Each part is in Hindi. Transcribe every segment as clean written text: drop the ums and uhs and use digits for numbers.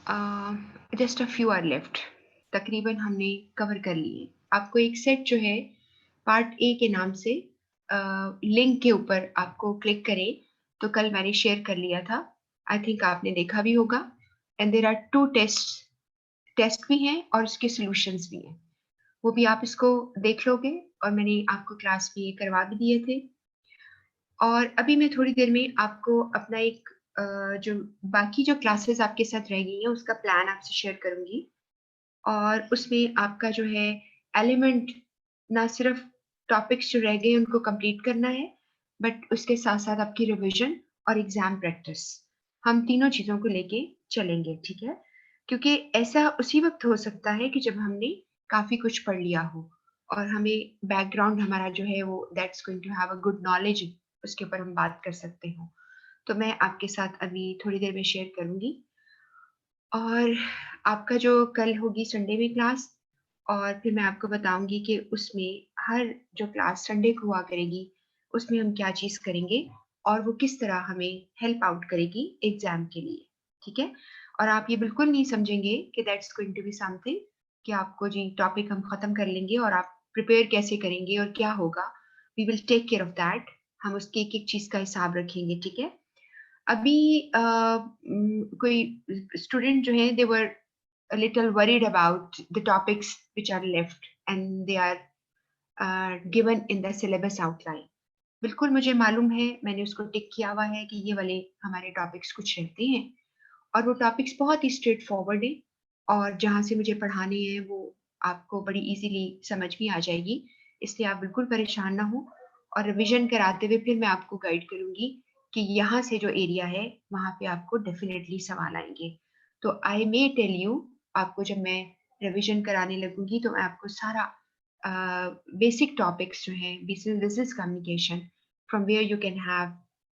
Just a few are left. तकरीबन हमने कवर कर लिए। आपको एक सेट जो है पार्ट ए के नाम से लिंक के ऊपर आपको क्लिक करें तो कल मैंने शेयर कर लिया था। आई थिंक आपने देखा भी होगा। एंड देयर आर 2 टेस्ट भी हैं और उसके सॉल्यूशंस भी हैं। वो भी आप इसको देख लोगे और मैंने आपको क्लास में करवा भी दिए थे। और अभी मैं थोड़ी देर में आपको अपना एक जो बाकी जो क्लासेस आपके साथ रह गई हैं उसका प्लान आपसे शेयर करूँगी। और उसमें आपका जो है एलिमेंट ना सिर्फ़ टॉपिक्स जो रह गए उनको कंप्लीट करना है, बट उसके साथ-साथ आपकी रिविज़न और एग्ज़ाम प्रैक्टिस। हम तीनों चीज़ों को लेके चलेंगे, ठीक है? क्योंकि ऐसा उसी वक़्त हो सकता है कि जब हमने काफ़ी कुछ पढ़ लिया हो और हमें बैकग्राउंड हमारा जो है वो that's going to have a good knowledge, उसके ऊपर हम बात कर सकते हो। तो मैं आपके साथ अभी थोड़ी देर में शेयर करूँगी। और आपका जो कल होगी संडे में क्लास, और फिर मैं आपको बताऊँगी कि उसमें हर जो क्लास संडे को हुआ करेगी, उसमें हम क्या चीज़ करेंगे और वो किस तरह हमें हेल्प आउट करेगी एग्ज़ाम के लिए, ठीक है? और आप ये बिल्कुल नहीं समझेंगे कि that's going to be something कि आपको जी टॉपिक हम ख़त्म कर लेंगे और आप प्रिपेयर कैसे करेंगे और क्या होगा? We will take care of that. हम उसकी एक-एक चीज़ का हिसाब रखेंगे, ठीक है? अभी कोई स्टूडेंट जो है दे वर a little worried about the topics which are left and they are given in the syllabus outline. बिल्कुल मुझे मालूम है, मैंने उसको टिक किया हुआ है कि ये वाले हमारे टॉपिक्स कुछ रहते हैं और वो टॉपिक्स बहुत ही स्ट्रेट फॉरवर्ड हैं और जहाँ से मुझे पढ़ाने हैं वो आपको बड़ी इजीली समझ में आ जाएगी। इसलिए आप बिल्कुल परेशान ना हो और रिवीजन कराते हुए फिर मैं आपको गाइड करूँगी कि यहाँ से जो एरिया है, वहाँ पे आपको डेफ़िनेटली सवाल आएँगे। तो आई मे टेल यू, आपको जब मैं रिवीजन कराने लगूँगी तो मैं आपको सारा बेसिक टॉपिक्स जो हैं, this is communication from where you can have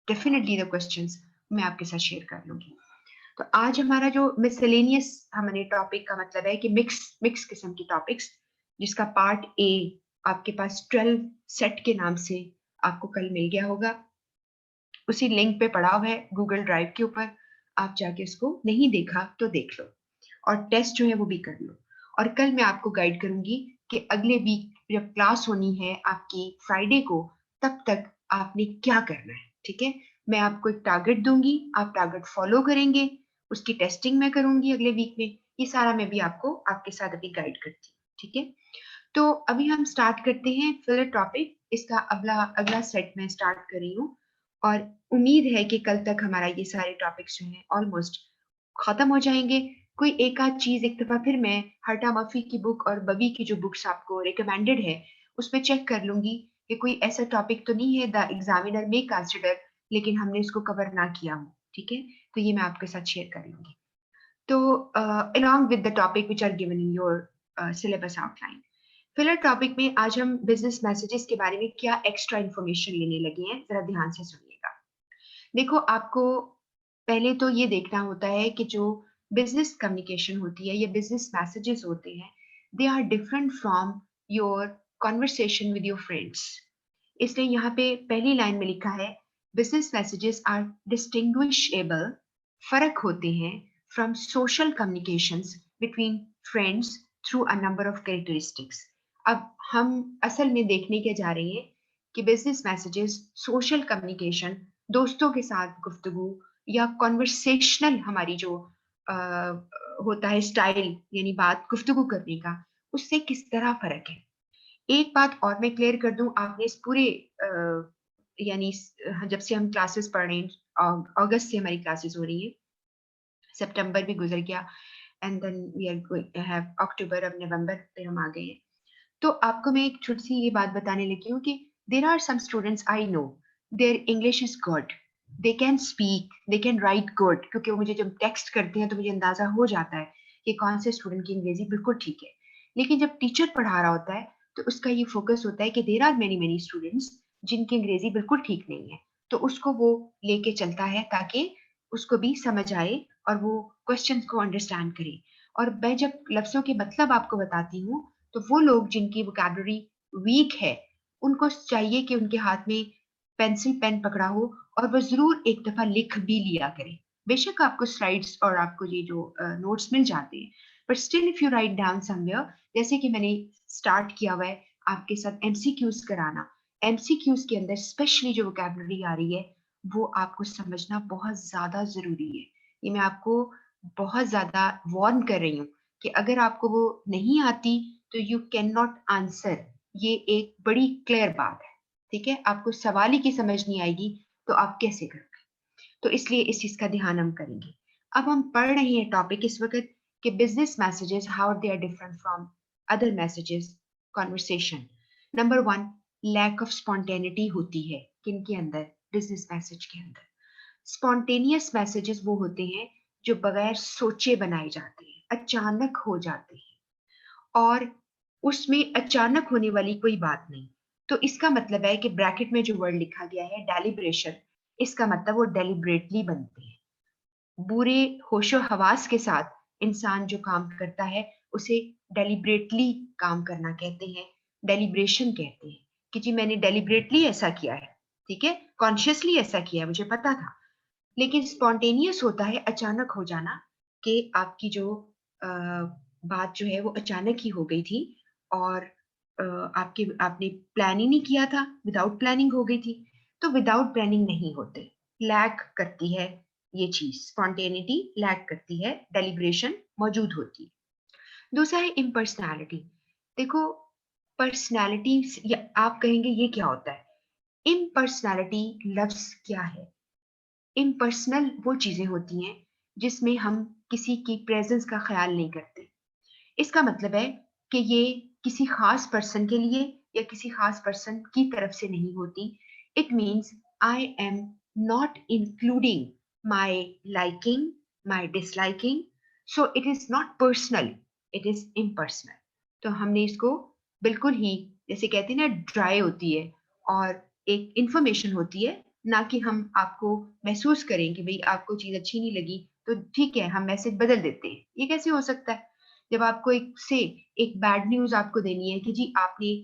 definitely the questions, मैं आपके साथ शेयर कर लूँगी। तो आज हमारा जो मिसलेनियस हमने टॉपिक का मतलब है कि मिक्स मिक्स किस्म के टॉपिक्स, जिसका पार्ट ए आपके पास 12 सेट के नाम से आपको कल मिल गया होगा। उसी लिंक पे पड़ा हुआ है गूगल ड्राइव के ऊपर। आप जाके उसको नहीं देखा तो देख लो और टेस्ट जो है वो भी कर लो। और कल मैं आपको गाइड करूँगी कि अगले वीक जब क्लास होनी है आपकी फ्राइडे को, तब तक आपने क्या करना है, ठीक है? मैं आपको एक टारगेट दूँगी, आप टारगेट फ़ॉलो करेंगे, उसकी टेस्टिंग मैं करूँगी अगले वीक में। ये सारा मैं भी आपको आपके साथ अभी गाइड करती हूँ, ठीक है? तो अभी हम स्टार्ट करते हैं फिलर टॉपिक। इसका अगला अगला सेट मैं स्टार्ट कर रही हूँ और उम्मीद है कि कल तक हमारा ये सारे टॉपिक्स जो हैं ऑलमोस्ट खत्म हो जाएँगे। कोई एक आध चीज़ एक दफ़ा फिर मैं हर्टा मर्फी की बुक और बबी की जो बुक्स आपको रिकमेंडेड है, उसमें चेक कर लूँगी कि कोई ऐसा टॉपिक तो नहीं है द एग्ज़ामिनर मे कंसीडर लेकिन हमने इसको कवर ना किया हो, ठीक है? तो ये मैं आपके साथ शेयर कर लूँगी। तो along with the topic which are given in your syllabus outline. Filler topic में आज हम बिज़नेस मैसेजेस के बारे में क्या एक्स्ट्रा इन्फॉर्मेशन लेने लगे हैं, ज़रा ध्यान से सुनिएगा। देखो, आपको पहले तो ये देखना होता है कि जो बिज़नेस कम्युनिकेशन होती है या बिज़नेस मैसेजेस होते हैं, they are different from your conversation with your friends. इसलिए यहाँ पे पहली लाइन में लिखा है, बिज़नेस मैसेजेस आर डिस्टिंग्विशेबल, फ़र्क होते हैं from social communications between friends through a number of characteristics. अब हम असल में देखने क्या जा रहे हैं कि बिज़नेस मैसेजेस, सोशल कम्युनिकेशन, दोस्तों के साथ गुफ्तगू या कन्वर्सेशनल हमारी जो अ, होता है स्टाइल यानी बात गुफ्तगू करने का, उससे किस तरह फ़र्क है। एक बात और मैं क्लियर कर दूँ, आपने इस पूरे यानी जब से हम क्लासेस पढ़ रहे हैं, अगस्त से हमारी क्लासेस हो रही हैं, सितंबर भी गुज़र गया and then we are going to have October, अब नवंबर पे हम आ गए हैं। तो आपको मैं एक छोटी-सी ये बात बताने लगी हूँ कि there are some students I know, their English is good, they can speak, they can write good, क्योंकि वो मुझे जब टेक्स्ट करते हैं तो मुझे अंदाज़ा हो जाता है कि कौन से स्टूडेंट की अंग्रेज़ी बिल्कुल ठीक है। लेकिन जब टीचर पढ़ा रहा होता है, तो उसका ये फ़ोकस होता है कि there are many many students जिनकी अंग्रेज़ी बिल्कुल ठीक नहीं है। तो उसको वो लेके चलता है ताकि उसको भी समझ आए और वो क्वेश्चन्स को अंडरस्टैंड करे। और मैं जब लफ्ज़ों के मतलब आपको बताती हूँ, तो वो लोग जिनकी वोकैब्युलरी वीक है, उनको चाहिए कि उनके हाथ में पेंसिल पेन पकड़ा हो और वो ज़रूर एक दफ़ा लिख भी लिया करें। बेशक आपको स्लाइड्स और आपको ये जो नोट्स मिल जाते हैं, but still if you write down somewhere, जैसे कि मैंने स्टार्ट किया हुआ है आपके साथ एमसीक्यूज कराना। एमसीक्यूज के अंदर स्पेशली जो वोकैबुलरी आ रही है, वो आपको समझना बहुत ज़्यादा ज़रूरी है। ये मैं आपको बहुत ज़्यादा वार्न कर रही हूँ कि अगर आपको वो नहीं आती, तो यू कैन नॉट आंसर। ये एक बड़ी क्लियर बात है, ठीक है? आपको सवाल ही की समझ नहीं आएगी, तो आप कैसे करोगे? तो इसलिए इस चीज़ का ध्यान हम करेंगे। अब हम पढ़ रहे हैं टॉपिक इस वक़्त कि business messages how they are different from other messages conversation. Number 1, lack of spontaneity होती है किनके अंदर? बिज़नेस मैसेज के अंदर। स्पॉन्टेनियस मैसेजेस वो होते हैं जो बगैर सोचे बनाए जाते हैं, अचानक हो जाते हैं और उसमें अचानक होने वाली कोई बात नहीं। तो इसका मतलब है कि ब्रैकेट में जो वर्ड लिखा गया है डेलिब्रेशन, इसका मतलब वो डेलिब्रेटली बनते हैं। बुरे होशो-हवास के साथ इंसान जो काम करता है, उसे डेलिब्रेटली काम करना कहते हैं, डेलिब्रेशन कहते हैं, कि जी मैंने डेलिब्रेटली ऐसा किया है, ठीक है? कॉन्शियसली ऐसा किया है, मुझे पता था। लेकिन स्पॉन्टेनियस होता है अचानक हो जाना कि आपकी जो अ, बात जो है वो अचानक ही हो गई थी और आपने प्लान ही नहीं किया था, विदाउट प्लानिंग हो गई थी। तो विदाउट प्लानिंग नहीं होते, लैक करती है ये चीज़, स्पॉन्टेनिटी लैक करती है, डेलिब्रेशन मौजूद होती है। दूसरा है इम्पर्सनैलिटी। देखो, पर्सनैलिटी या आप कहेंगे ये क्या होता है? इम्पर्सनैलिटी लफ्ज़ क्या है? इम्पर्सनल वो चीज़ें होती हैं जिसमें हम किसी की प्रेज़ेंस का ख़्याल नहीं करते। इसका मतलब है कि ये किसी ख़ास पर्सन के लिए या किसी ख़ास पर्सन की तरफ से नहीं होती। It means I am not including my liking, my disliking, so it is not personal, it is impersonal. तो हमने इसको बिल्कुल ही, जैसे कहते हैं ना, ड्राई होती है और एक इन्फॉर्मेशन होती है, ना कि हम आपको महसूस करें कि भई आपको चीज़ अच्छी नहीं लगी, तो ठीक है, हम मैसेज बदल देते हैं। ये कैसे हो सकता है? जब आपको एक बैड न्यूज़ आपको देनी है कि जी आपने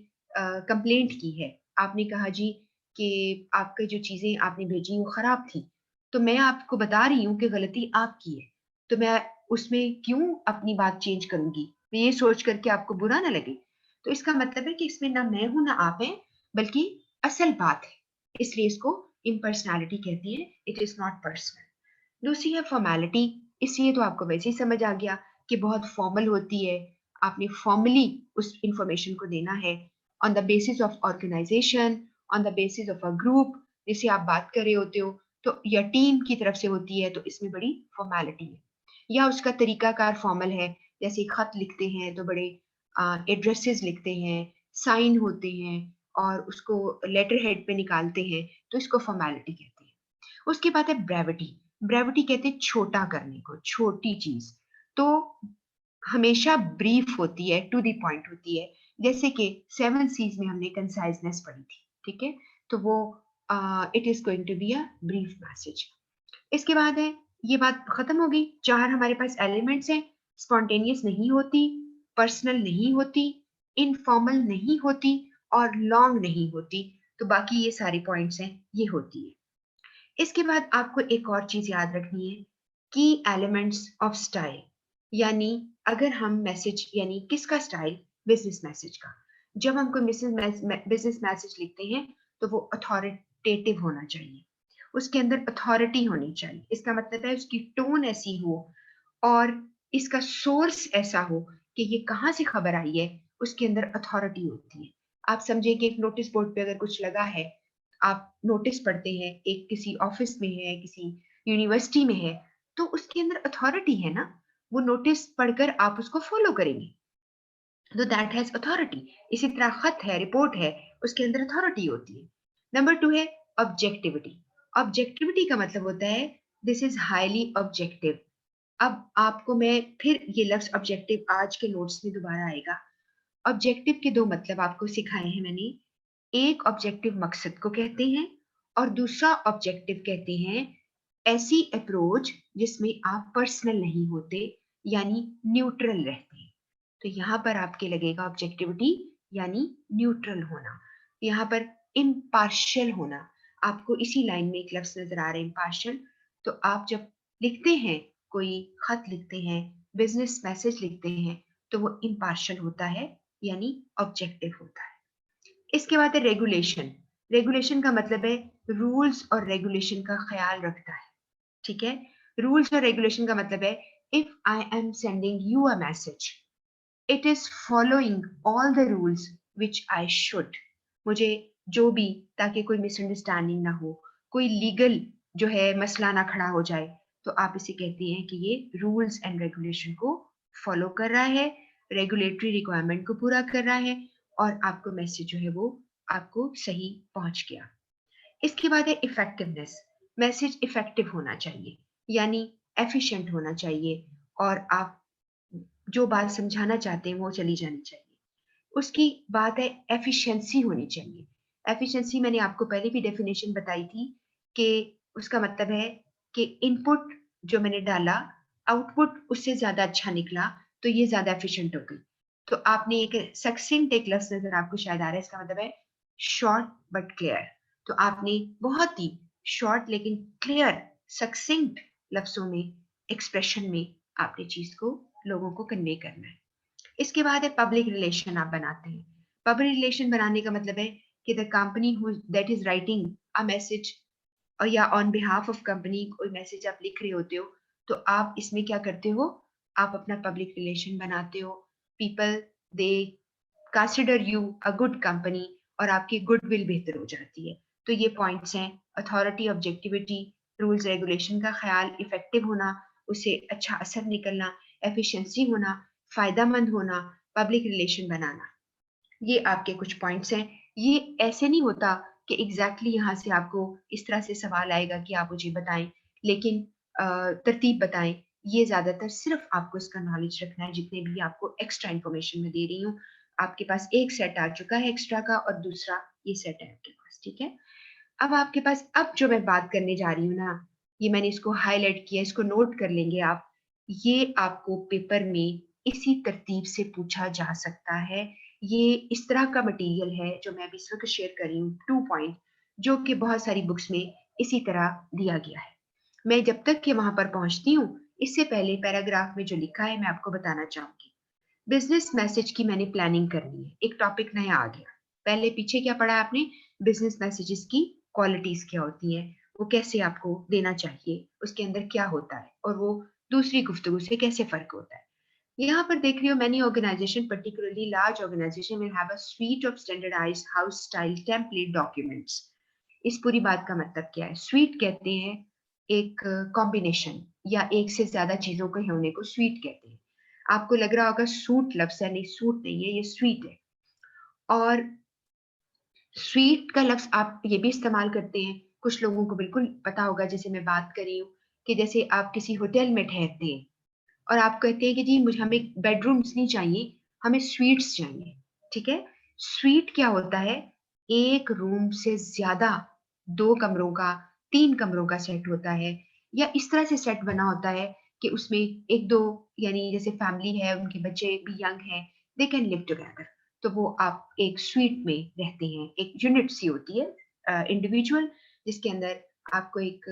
कंप्लेंट की है। आपने कहा जी कि आपकी जो चीज़ें आपने भेजी वो खराब थी। तो मैं आपको बता रही हूँ कि गलती आपकी है। तो मैं उसमें क्यों अपनी बात चेंज करूँगी? मैं ये सोच कर के आपको बुरा ना लगे। तो इसका मतलब है कि इसमें ना मैं हूँ ना आप हैं, बल्कि असल बात है। इसलिए इसको इम्पर्सनैलिटी कहते हैं, इट इज़ नॉट पर्सनल। दूसरी है फॉर्मेलिटी, इसलिए तो आपको वैसे ही समझ आ गया कि बहुत फॉर्मल होती है। आपने फॉर्मली उस इन्फॉर्मेशन को देना है on the basis of organisation, on the basis of a group जिससे आप बात कर रहे होते हो, तो या टीम की तरफ से होती है, तो इसमें बड़ी फॉर्मेलिटी है। या उसका तरीकाकार फॉर्मल है, जैसे खत लिखते हैं तो बड़े एड्रेसेस लिखते हैं, साइन होते हैं और उसको लेटर हेड पे निकालते हैं, तो इसको फॉर्मेलिटी कहते हैं। उसके बाद है ब्रेविटी। ब्रेविटी कहते हैं छोटा करने को, छोटी चीज़। तो हमेशा ब्रीफ होती है, टू द पॉइंट होती है। जैसे कि 7 सीज़ में हमने कंसाइज़नेस पढ़ी थी, ठीक है? तो वो it is going to be a brief message. इसके बाद है, ये बात खत्म हो गई। 4 हमारे पास एलिमेंट्स हैं, स्पॉन्टेनियस नहीं होती, पर्सनल नहीं होती, इनफॉर्मल नहीं होती और लॉन्ग नहीं होती। तो बाकी ये सारे पॉइंट्स हैं, ये होती है। इसके बाद आपको एक और चीज़ याद रखनी है, की एलिमेंट्स ऑफ स्टाइल, यानी अगर हम मैसेज, यानी किसका स्टाइल? बिज़नेस मैसेज का। जब हम कोई बिज़नेस मैसेज लिखते हैं, तो वो अथॉरिटेटिव होना चाहिए। उसके अंदर अथॉरिटी होनी चाहिए। इसका मतलब है उसकी टोन ऐसी हो और इसका सोर्स ऐसा हो कि ये कहाँ से खबर आई है, उसके अंदर अथॉरिटी होती है। आप समझिए कि एक नोटिस बोर्ड पे अगर कुछ लगा है, आप नोटिस पढ़ते हैं, एक किसी ऑफिस में है, किसी यूनिवर्सिटी में है, तो उसके अंदर अथॉरिटी है ना, वो नोटिस पढ़कर आप उसको फॉलो करेंगे, तो दैट हैज़ अथॉरिटी। इसी तरह खत है, रिपोर्ट है, उसके अंदर अथॉरिटी होती है। नंबर 2 है ऑब्जेक्टिविटी। ऑब्जेक्टिविटी का मतलब होता है दिस इज़ हाइली ऑब्जेक्टिव। अब आपको मैं फिर ये लफ्ज़ ऑब्जेक्टिव आज के नोट्स में दोबारा आएगा। ऑब्जेक्टिव के 2 मतलब आपको सिखाए हैं मैंने। एक ऑब्जेक्टिव मकसद को कहते हैं और दूसरा ऑब्जेक्टिव कहते हैं ऐसी अप्रोच जिसमें आप पर्सनल नहीं होते, यानी न्यूट्रल रहते हैं। तो यहाँ पर आपके लगेगा ऑब्जेक्टिविटी यानी न्यूट्रल होना, यहाँ पर इम्पार्शियल होना। आपको इसी लाइन में एक लफ्ज़ नज़र आ रहा है इम्पार्शियल। तो आप जब लिखते हैं, कोई खत लिखते हैं, बिजनेस मैसेज लिखते हैं, तो वो इम्पार्शियल होता है, यानी ऑब्जेक्टिव होता है। इसके बाद है रेगुलेशन। रेगुलेशन का मतलब है रूल्स और रेगुलेशन का ख्याल रखता है, ठीक है? रूल्स और रेगुलेशन का मतलब है if I am sending you a message, it is following all the rules which I should. मुझे जो भी, ताकि कोई मिसअंडरस्टैंडिंग ना हो, कोई लीगल जो है मसला ना खड़ा हो जाए, तो आप इसे कहते हैं कि ये रूल्स एंड रेगुलेशन को फॉलो कर रहा है, रेगुलेटरी रिक्वायरमेंट को पूरा कर रहा है, और आपको मैसेज जो है वो आपको सही पहुंच गया। इसके बाद है इफेक्टिवनेस। मैसेज इफेक्टिव होना चाहिए, यानी एफिशिएंट होना चाहिए, और आप जो बात समझाना चाहते हैं वो चली जानी चाहिए। उसकी बात है एफिशिएंसी होनी चाहिए। एफिशिएंसी मैंने आपको पहले भी डेफिनेशन बताई थी कि उसका मतलब है कि इनपुट जो मैंने डाला, आउटपुट उससे ज़्यादा अच्छा निकला, तो ये ज़्यादा एफिशिएंट हो गई। तो आपने एक सक्सिंक्ट एक लफ्ज़ नज़र आपको शायद आ रहा है, इसका मतलब है शॉर्ट बट क्लियर। तो आपने बहुत ही शॉर्ट लेकिन क्लियर, सक्सिंक्ट लफ्ज़ों में, एक्सप्रेशन में आपने चीज़ को लोगों को कन्वे करना है। इसके बाद है पब्लिक रिलेशन आप बनाते हैं। पब्लिक रिलेशन बनाने का मतलब है कि the company who that is writing a message, और या ऑन बिहाफ ऑफ कंपनी कोई मैसेज आप लिख रहे होते हो, तो आप इसमें क्या करते हो, आप अपना पब्लिक रिलेशन बनाते हो। People they consider you a good company, और आपकी गुडविल बेहतर हो जाती है। तो ये पॉइंट्स हैं, अथॉरिटी, ऑब्जेक्टिविटी, रूल्स रेगुलेशन का ख्याल, इफेक्टिव होना, उससे अच्छा असर निकलना, एफिशिएंसी होना, फायदामंद होना, पब्लिक रिलेशन बनाना। ये आपके कुछ पॉइंट्स हैं। ये ऐसे नहीं होता कि एग्जैक्टली यहाँ से आपको इस तरह से सवाल आएगा कि आप मुझे बताएं, लेकिन तरतीब बताएं। ये ज्यादातर सिर्फ आपको इसका नॉलेज रखना है, जितने भी आपको एक्स्ट्रा इन्फॉर्मेशन में दे रही हूँ। आपके पास एक सेट आ चुका है एक्स्ट्रा का, और दूसरा ये सेट है आपके पास, ठीक है? अब आपके पास, अब जो मैं बात करने जा रही हूँ ना, ये मैंने इसको हाईलाइट किया, इसको नोट कर लेंगे आप। ये आपको पेपर में इसी तरतीब से पूछा जा सकता है। ये इस तरह का मटेरियल है जो मैं अभी इस वक्त शेयर कर रही हूँ, 2 पॉइंट, जो कि बहुत सारी बुक्स में इसी तरह दिया गया है। मैं जब तक कि वहां पर पहुंचती हूँ, इससे पहले पैराग्राफ में जो लिखा है मैं आपको बताना चाहूंगी। बिजनेस मैसेज की मैंने प्लानिंग करनी है, एक टॉपिक नया आ गया। पहले पीछे क्या पढ़ा आपने, बिजनेस मैसेजेस की क्वालिटीज क्या होती हैं, वो कैसे आपको देना चाहिए, उसके अंदर क्या होता है, और वो दूसरी गुफ्तगू से कैसे फर्क होता है। यहाँ पर देख रही हो, many organization, particularly large organization, will have a suite of standardized house style template documents. इस पूरी बात का मतलब क्या है? स्वीट कहते हैं एक कॉम्बिनेशन या एक से ज्यादा चीजों के होने को स्वीट कहते हैं। आपको लग रहा होगा सूट लफ्ज है, नहीं सूट नहीं है, ये स्वीट है। और स्वीट का लफ्ज आप ये भी इस्तेमाल करते हैं, कुछ लोगों को बिल्कुल पता होगा, जैसे मैं बात कर रही हूँ कि जैसे आप किसी होटल में ठहरते हैं और आप कहते हैं कि जी मुझे, हमें बेडरूम्स नहीं चाहिए, हमें स्वीट्स चाहिए, ठीक है? स्वीट क्या होता है? एक रूम से ज्यादा, 2 कमरों का, 3 कमरों का सेट होता है, या इस तरह से सेट बना होता है कि उसमें एक दो, यानी जैसे फैमिली है, उनके बच्चे भी यंग हैं, दे कैन लिव टुगेदर, तो वो आप एक स्वीट में रहते हैं। एक यूनिट सी होती है इंडिविजुअल, जिसके अंदर आपको एक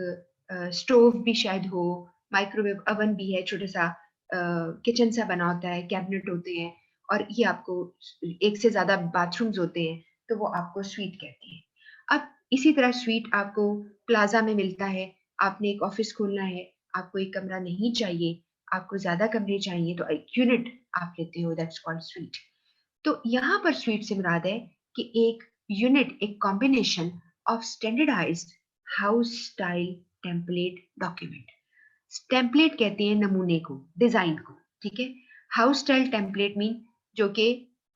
स्टोव भी शायद हो, माइक्रोवेव अवन भी है, छोटा सा किचन सा बना होता है, कैबिनेट होते हैं, और ये आपको एक से ज्यादा बाथरूम्स होते हैं, तो वो आपको स्वीट कहते हैं। अब इसी तरह स्वीट आपको प्लाजा में मिलता है। आपने एक ऑफिस खोलना है, आपको एक कमरा नहीं चाहिए, आपको ज्यादा कमरे चाहिए, तो एक यूनिट आप लेते हो, दैट्स कॉल्ड स्वीट। तो यहाँ पर स्वीट से मुराद है कि एक यूनिट, एक combination of standardised house style template document. Template कहते हैं नमूने को, डिजाइन को, ठीक है? हाउस स्टाइल टेम्पलेट मीन जो कि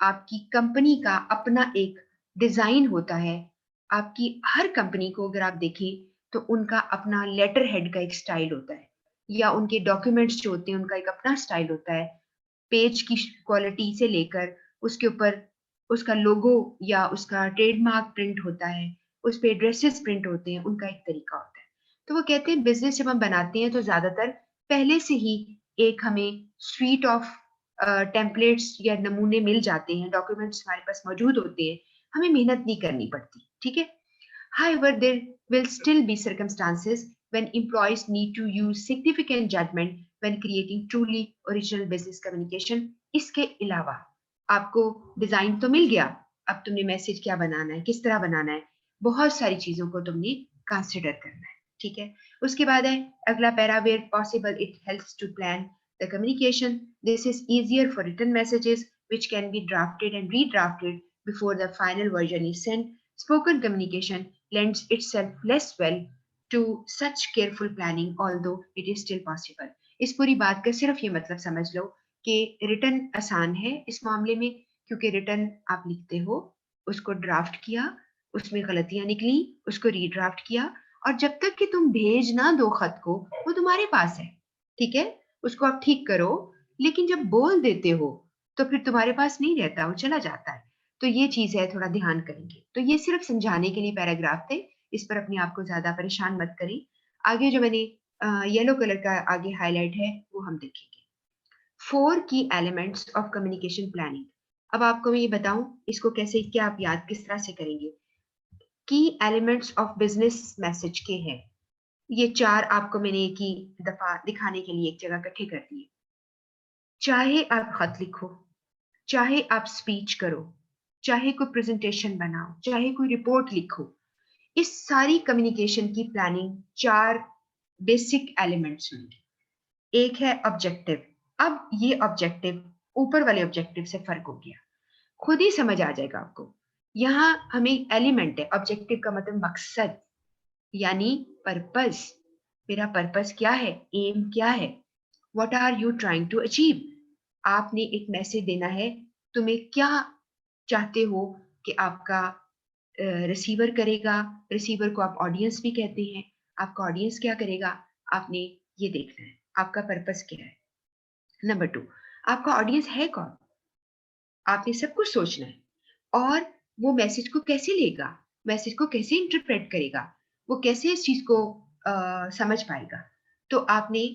आपकी कंपनी का अपना एक डिजाइन होता है। आपकी हर कंपनी को अगर आप देखें, तो उनका अपना लेटर हेड का एक स्टाइल होता है, या उनके डॉक्यूमेंट्स जो होते हैं उनका एक अपना स्टाइल होता है। पेज की क्वालिटी से लेकर उसके ऊपर उसका लोगो या उसका ट्रेडमार्क प्रिंट होता है, उस पे एड्रेसेस प्रिंट होते हैं, उनका एक तरीका होता है। तो वो कहते हैं बिजनेस जब हम बनाते हैं तो ज्यादातर पहले से ही एक हमें स्वीट ऑफ टेम्पलेट्स या नमूने मिल जाते हैं, डॉक्यूमेंट्स हमारे पास मौजूद होते हैं, हमें मेहनत नहीं करनी पड़ती, ठीक है? However, there will still be circumstances when employees need to use significant judgment when creating truly original business communication. इसके अलावा आपको डिजाइन तो मिल गया, अब तुमने मैसेज क्या बनाना है, किस तरह बनाना है, बहुत सारी चीजों को तुमने कंसिडर करना है, ठीक है। उसके बाद है अगला para, where possible it helps to plan the communication, this is easier for written messages which can be drafted and redrafted before the final version is sent. Spoken communication lends itself less well to such careful planning, although it is still possible. इस पूरी बात का सिर्फ ये मतलब समझ लो कि रिटर्न आसान है इस मामले में, क्योंकि रिटर्न आप लिखते हो, उसको ड्राफ्ट किया, उसमें गलतियां निकली, उसको रीड्राफ्ट किया, और जब तक कि तुम भेज ना दो खत को, वो तुम्हारे पास है, ठीक है, उसको आप ठीक करो। लेकिन जब बोल देते हो तो फिर तुम्हारे पास नहीं रहता, वो चला जाता है। तो ये चीज है, थोड़ा ध्यान करेंगे। तो ये सिर्फ समझाने के लिए पैराग्राफ थे, इस पर अपने आप को ज्यादा परेशान मत करें। आगे जो मैंने येलो कलर का आगे हाईलाइट है वो हम देखेंगे। 4 की एलिमेंट्स ऑफ कम्युनिकेशन प्लानिंग। अब आपको मैं ये बताऊं इसको कैसे, क्या आप याद किस तरह से करेंगे। की एलिमेंट्स ऑफ बिजनेस मैसेज के हैं, ये 4 आपको मैंने एक ही दफा दिखाने के लिए एक जगह इकट्ठे कर दिए। चाहे आप खत लिखो, चाहे आप स्पीच करो, चाहे कोई प्रेजेंटेशन बनाओ, चाहे कोई रिपोर्ट लिखो, इस सारी कम्युनिकेशन की प्लानिंग 4 बेसिक एलिमेंट्स होंगे। एक है ऑब्जेक्टिव। अब ये ऑब्जेक्टिव ऊपर वाले ऑब्जेक्टिव से फर्क हो गया, खुद ही समझ आ जाएगा आपको। यहाँ हमें एलिमेंट है, ऑब्जेक्टिव का मतलब मकसद, यानी पर्पस। मेरा पर्पस क्या है, एम क्या है, what are you trying to achieve. आपने एक मैसेज देना है, तुम्हें क्या चाहते हो कि आपका रिसीवर करेगा, रिसीवर को आप ऑडियंस भी कहते हैं, आपका ऑडियंस क्या करेगा, आपने ये देखना है, आपका पर्पस क्या है। नंबर 2, आपका ऑडियंस है कौन, आपने सब कुछ सोचना है। और वो मैसेज को कैसे लेगा, मैसेज को कैसे इंटरप्रेट करेगा, वो कैसे इस चीज को समझ पाएगा। तो आपने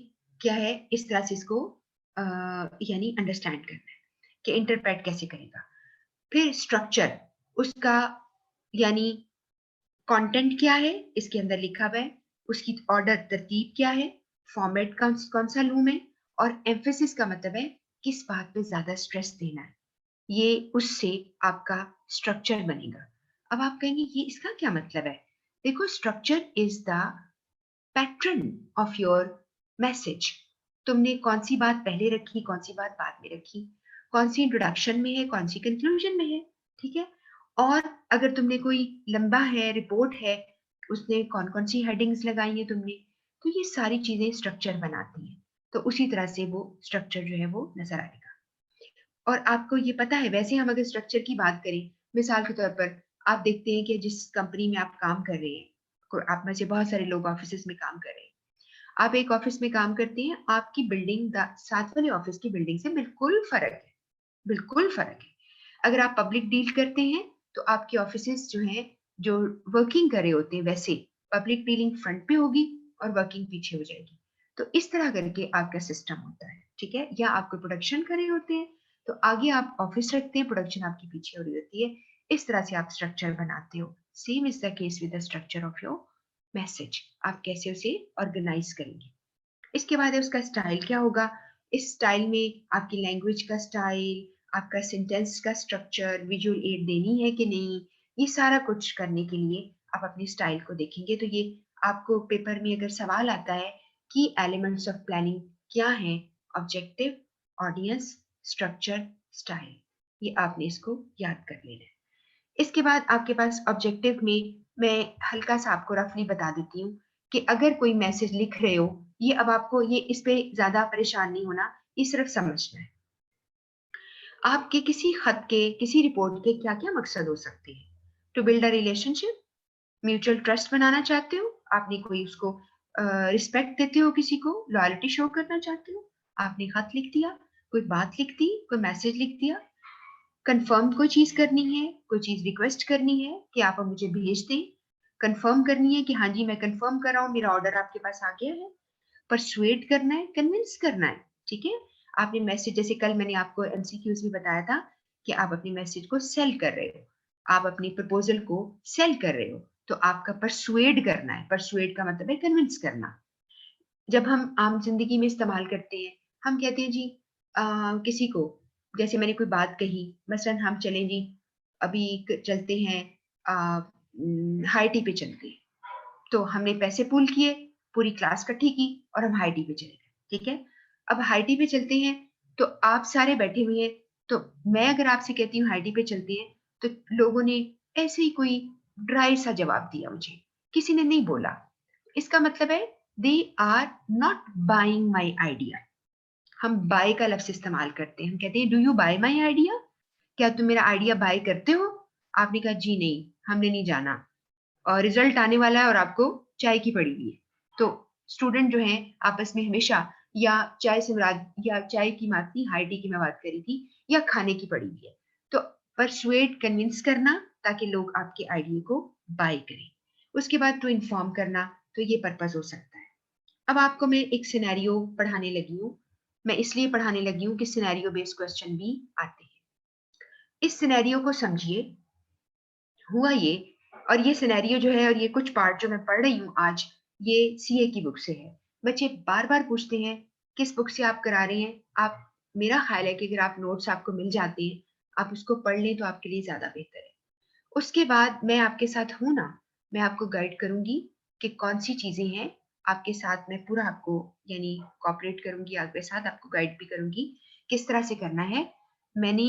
क्या है, इस तरह से इसको यानी अंडरस्टैंड करना है कि इंटरप्रेट कैसे करेगा। फिर स्ट्रक्चर, उसका यानी कंटेंट क्या है, इसके अंदर लिखा हुआ है, उसकी ऑर्डर तरतीब क्या है, फॉर्मेट कौन सा लूं मैं, और एम्फेसिस का मतलब है किस बात पे ज्यादा स्ट्रेस देना है, ये उससे आपका स्ट्रक्चर बनेगा। अब आप कहेंगे ये इसका क्या मतलब है। देखो, structure is the pattern of your message. तुमने कौन सी बात पहले रखी, कौन सी बात बाद में रखी, कौन सी इंट्रोडक्शन में है, कौन सी कंक्लूजन में है, ठीक है। और अगर तुमने कोई लंबा है रिपोर्ट है, उसने कौन कौन सी हेडिंग्स लगाई है तुमने, तो ये सारी चीजें स्ट्रक्चर बनाती हैं। तो उसी तरह से वो स्ट्रक्चर जो है वो नजर आएगा। और आपको ये पता है, वैसे हम अगर स्ट्रक्चर की बात करें, मिसाल के तौर पर आप देखते हैं कि जिस कंपनी में आप काम कर रहे हैं, आप में से बहुत सारे लोग ऑफिस में काम कर रहे हैं, आप एक ऑफिस में काम करते हैं, आपकी बिल्डिंग साथ वाले ऑफिस की बिल्डिंग से बिल्कुल फर्क है, बिल्कुल फर्क है। अगर आप पब्लिक डील करते हैं तो आपके ऑफिस जो हैं, जो वर्किंग कर रहे होते हैं, वैसे पब्लिक डीलिंग फ्रंट पे होगी और वर्किंग पीछे हो जाएगी। तो इस तरह करके आपका सिस्टम होता है, ठीक है। या आप कोई प्रोडक्शन कर रहे होते हैं तो आगे आप ऑफिस रखते हैं, प्रोडक्शन आपकी पीछे हो रही होती है। इस तरह से आप स्ट्रक्चर बनाते हो। Same is the case with the structure of your message. आप कैसे उसे ऑर्गेनाइज करेंगे। इसके बाद है उसका स्टाइल क्या होगा। इस स्टाइल में आपकी लैंग्वेज का स्टाइल, आपका सेंटेंस का स्ट्रक्चर, विजुअल एड देनी है कि नहीं, ये सारा कुछ करने के लिए आप अपनी स्टाइल को देखेंगे। तो ये आपको पेपर में अगर सवाल आता है कि एलिमेंट्स ऑफ प्लानिंग क्या है, ऑब्जेक्टिव, ऑडियंस, स्ट्रक्चर, स्टाइल, ये आपने इसको याद कर लेना है। इसके बाद आपके पास ऑब्जेक्टिव में मैं हल्का सा आपको रफली बता देती हूँ कि अगर कोई मैसेज लिख रहे हो, ये अब आपको ये इस पे ज्यादा परेशान नहीं होना, ये सिर्फ समझना है। आपके किसी खत के, किसी रिपोर्ट के क्या क्या मकसद हो सकते हैं। To build a relationship, mutual trust बनाना चाहते हो, आपने कोई उसको रिस्पेक्ट देते हो, किसी को लॉयल्टी शो करना चाहते हो, आपने खत लिख दिया, कोई बात लिख दी, कोई मैसेज लिख दिया। कंफर्म कोई चीज करनी है, कोई चीज रिक्वेस्ट करनी है कि आप मुझे भेज दें, कंफर्म करनी है कि हाँ जी मैं कंफर्म कर रहा हूँ, मेरा ऑर्डर आपके पास आ गया है। परसुएट करना है, कन्विंस करना है, ठीक है। आपने मैसेज, जैसे कल मैंने आपको एमसीक्यूज में बताया था कि आप अपने मैसेज को सेल कर रहे हो, आप अपनी प्रपोजल को सेल कर रहे हो। तो आपका परसुएड करना है। परसुएड का मतलब है कन्विंस करना। जब हम आम जिंदगी में इस्तेमाल करते हैं, हम कहते हैं जी किसी को, जैसे मैंने कोई बात कही, मसलन हम चलें जी, अभी चलते हैं हाई टी पे चलते हैं। तो हमने पैसे पूल किए, पूरी क्लास इकट्ठी की और हम हाई टी पे चले गए, ठीक है। अब हाई टी पे चलते हैं, तो आप सारे बैठे हुए हैं, तो मैं अगर आपसे कहती हूँ हाई टी पे चलते हैं, तो लोगों ने ऐसे ही कोई ड्राई सा जवाब दिया मुझे, किसी ने नहीं बोला। इसका मतलब है they are not buying my idea. हम बाय का लफ्ज इस्तेमाल करते हैं, हम कहते हैं do you buy my idea, क्या तुम मेरा आइडिया बाय करते हो? आपने कहा जी नहीं, हमने नहीं जाना, और रिजल्ट आने वाला है और आपको चाय की पड़ी हुई है। तो स्टूडेंट जो है आपस में हमेशा, या चाय से मुराद, या चाय की बात थी, हाई टी की मैं बात करी थी, या खाने की पड़ी हुई है। तो परसुएट, कन्विंस करना ताकि लोग आपके आइडिया को बाय करें। उसके बाद टू इन्फॉर्म करना, तो ये पर्पज हो सकता है। अब आपको मैं एक सिनेरियो पढ़ाने लगी हूँ। मैं इसलिए पढ़ाने लगी हूँ कि सिनेरियो बेस्ड क्वेश्चन भी आते हैं। इस सिनेरियो को समझिए। हुआ ये, और ये सिनेरियो जो है और ये कुछ पार्ट जो मैं पढ़ रही हूँ आज, ये सीए की बुक से है। बच्चे बार बार पूछते हैं किस बुक से आप करा रहे हैं। आप, मेरा ख्याल है कि अगर आप नोट्स आपको मिल जाते हैं, आप उसको पढ़ लें तो आपके लिए ज्यादा बेहतर है। उसके बाद मैं आपके साथ हूं ना, मैं आपको गाइड करूंगी कि कौन सी चीजें हैं। आपके साथ मैं पूरा आपको यानी कॉपरेट करूंगी, आपके साथ आपको गाइड भी करूंगी किस तरह से करना है। मैंने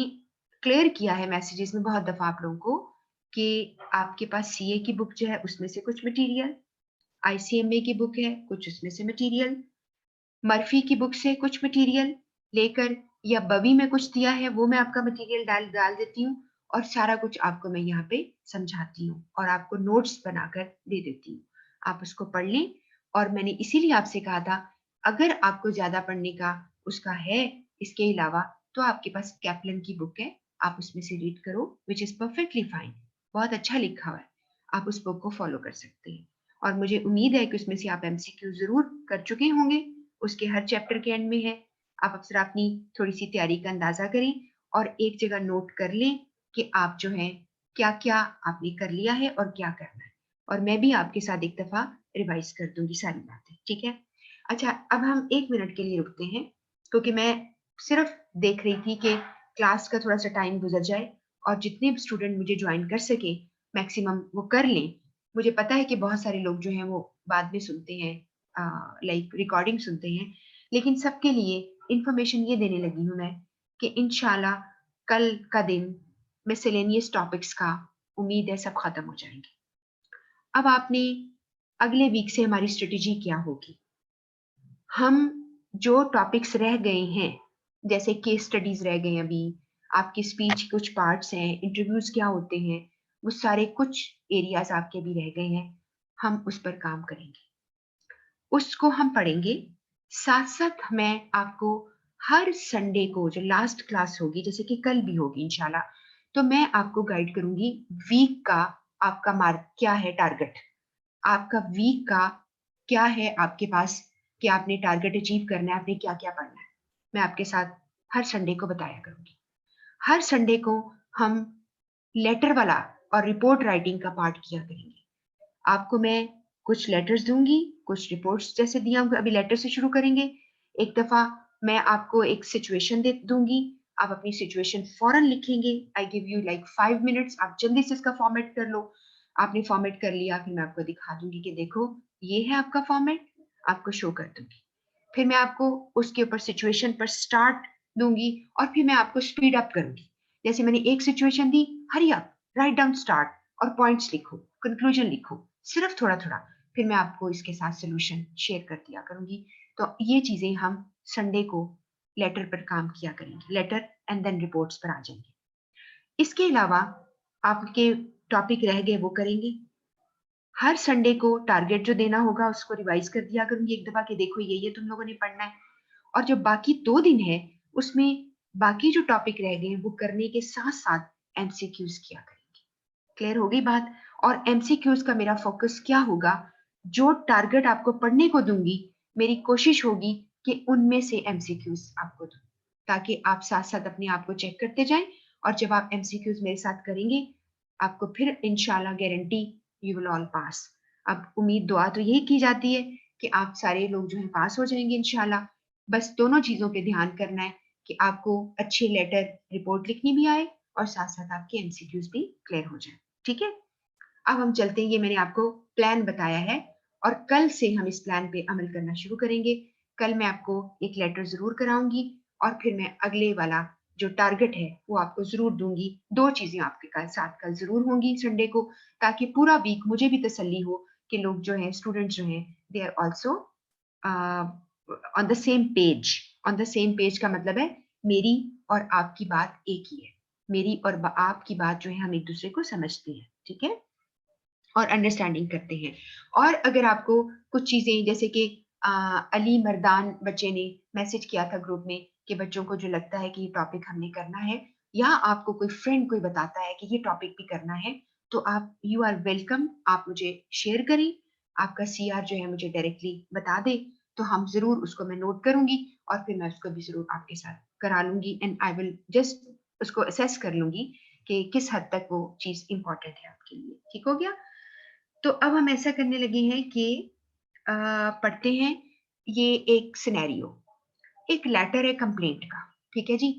क्लियर किया है मैसेजेस में बहुत दफा आप लोगों को कि आपके पास सीए की बुक जो है उसमें से कुछ मटेरियल, आईसीएमए की बुक है कुछ उसमें से मटेरियल, मर्फी की बुक से कुछ मटेरियल लेकर, या बवी में कुछ दिया है वो मैं आपका मटेरियल डाल डाल देती हूँ, और सारा कुछ आपको मैं यहाँ पे समझाती हूँ और आपको नोट्स बनाकर दे देती हूँ। आप उसको पढ़ लें। और मैंने इसीलिए आपसे कहा था, अगर आपको ज्यादा पढ़ने का उसका है इसके अलावा, तो आपके पास कैप्लन की बुक है, आप उसमें से रीड करो, विच इज परफेक्टली फाइन। बहुत अच्छा लिखा हुआ है, आप उस बुक को फॉलो कर सकते हैं। और मुझे उम्मीद है कि उसमें से आप एमसीक्यू जरूर कर चुके होंगे, उसके हर चैप्टर के एंड में है। आप अक्सर अपनी थोड़ी सी तैयारी का अंदाजा करें और एक जगह नोट कर लें कि आप जो है क्या क्या आपने कर लिया है और क्या करना है। और मैं भी आपके साथ एक दफा रिवाइज कर दूंगी सारी बातें, ठीक है। अच्छा, अब हम 1 मिनट के लिए रुकते हैं, क्योंकि मैं सिर्फ देख रही थी कि क्लास का थोड़ा सा टाइम गुजर जाए और जितने स्टूडेंट मुझे ज्वाइन कर सके मैक्सिमम वो कर लें। मुझे पता है कि बहुत सारे लोग जो हैं वो बाद में सुनते हैं, लाइक रिकॉर्डिंग सुनते हैं, लेकिन सबके लिए इंफॉर्मेशन ये देने लगी हूँ मैं कि इंशाल्लाह कल का दिन मिसलेनियस टॉपिक्स का, उम्मीद है सब खत्म हो जाएंगे। अब आपने अगले वीक से हमारी स्ट्रेटेजी क्या होगी, हम जो टॉपिक्स रह गए हैं, जैसे केस स्टडीज रह गए, अभी आपकी स्पीच कुछ पार्ट्स हैं, इंटरव्यूज क्या होते हैं, वो सारे कुछ एरियाज आपके भी रह गए हैं, हम उस पर काम करेंगे, उसको हम पढ़ेंगे। साथ साथ मैं आपको हर संडे को जो लास्ट क्लास होगी, जैसे कि कल भी होगी इंशाल्लाह, तो मैं आपको गाइड करूंगी वीक का आपका मार्क क्या है, टारगेट आपका वीक का क्या है आपके पास, कि आपने टारगेट अचीव करना है, आपने क्या क्या पढ़ना है, मैं आपके साथ हर संडे को बताया करूंगी। हर संडे को हम लेटर वाला और रिपोर्ट राइटिंग का पार्ट किया करेंगे। आपको मैं कुछ लेटर्स दूंगी, कुछ रिपोर्ट्स जैसे दिया, अभी लेटर से शुरू करेंगे। एक दफा मैं आपको एक सिचुएशन दे दूंगी, आप अपनी सिचुएशन फौरन लिखेंगे। I give you like 5 minutes, आप जल्दी से इसका फॉर्मेट कर लो। आपने फॉर्मेट कर लिया, फिर मैं आपको दिखा दूंगी कि देखो ये है आपका फॉर्मेट, आपको शो कर दूंगी। फिर मैं आपको उसके ऊपर सिचुएशन पर स्टार्ट दूंगी और फिर मैं आपको स्पीड अप करूंगी। जैसे मैंने एक सिचुएशन दी, hurry up, write down start, और पॉइंट्स लिखो, कंक्लूजन लिखो, सिर्फ थोड़ा थोड़ा, फिर मैं आपको इसके साथ सोल्यूशन शेयर कर दिया करूंगी। तो ये चीजें हम संडे को लेटर पर काम किया करेंगे, लेटर एंड देन रिपोर्ट्स पर आ जाएंगे। इसके अलावा आपके टॉपिक रह गए वो करेंगे। हर संडे को टारगेट जो देना होगा उसको रिवाइज कर दिया करूंगी एक दफा कि देखो ये तुम लोगों ने पढ़ना है। और जो बाकी 2 दिन है उसमें बाकी जो टॉपिक रह गए हैं वो करने के साथ साथ एमसीक्यूज किया करेंगे। क्लियर हो गई बात? और एमसीक्यूज का मेरा फोकस क्या होगा, जो टारगेट आपको पढ़ने को दूंगी मेरी कोशिश होगी कि उनमें से एमसीक्यूज आपको दूं, ताकि आप साथ साथ अपने आप को चेक करते जाएं। और जब आप एमसीक्यूज मेरे साथ करेंगे, आपको फिर इंशाल्लाह guarantee you will all pass. अब उम्मीद दुआ तो यही की जाती है कि आप सारे लोग जो है पास हो जाएंगे इंशाल्लाह। बस दोनों चीजों पे ध्यान करना है कि आपको अच्छे लेटर रिपोर्ट लिखनी भी आए और साथ साथ आपके एमसीक्यूज भी क्लियर हो जाए। ठीक है, अब हम चलते हैं। ये मैंने आपको प्लान बताया है और कल से हम इस प्लान पे अमल करना शुरू करेंगे। कल मैं आपको एक लेटर जरूर कराऊंगी और फिर मैं अगले वाला जो टारगेट है वो आपको जरूर दूंगी। दो चीजें आपके साथ कल जरूर होंगी संडे को, ताकि पूरा वीक मुझे भी तसल्ली हो कि लोग जो हैं, स्टूडेंट्स जो हैं, they are also on the same page. On the same page का मतलब है मेरी और आपकी बात एक ही है। मेरी और आपकी बात जो है हम एक दूसरे को समझते हैं, ठीक है, और अंडरस्टैंडिंग करते हैं। और अगर आपको कुछ चीजें जैसे कि अली मर्दान बच्चे ने मैसेज किया था ग्रुप में कि बच्चों को जो लगता है कि ये टॉपिक हमने करना है, या आपको कोई फ्रेंड कोई बताता है कि ये टॉपिक भी करना है, तो आप यू आर वेलकम, आप मुझे शेयर करें। आपका सीआर जो है मुझे डायरेक्टली बता दे, तो हम जरूर उसको मैं नोट करूंगी और फिर मैं उसको भी जरूर आपके साथ करा लूंगी एंड आई विल जस्ट उसको असेस कर लूंगी कि किस हद तक वो चीज इंपॉर्टेंट है आपके लिए। ठीक हो गया? तो अब हम ऐसा करने लगे हैं कि पढ़ते हैं। ये एक सिनेरियो, एक लेटर है कंप्लेंट का, ठीक है जी।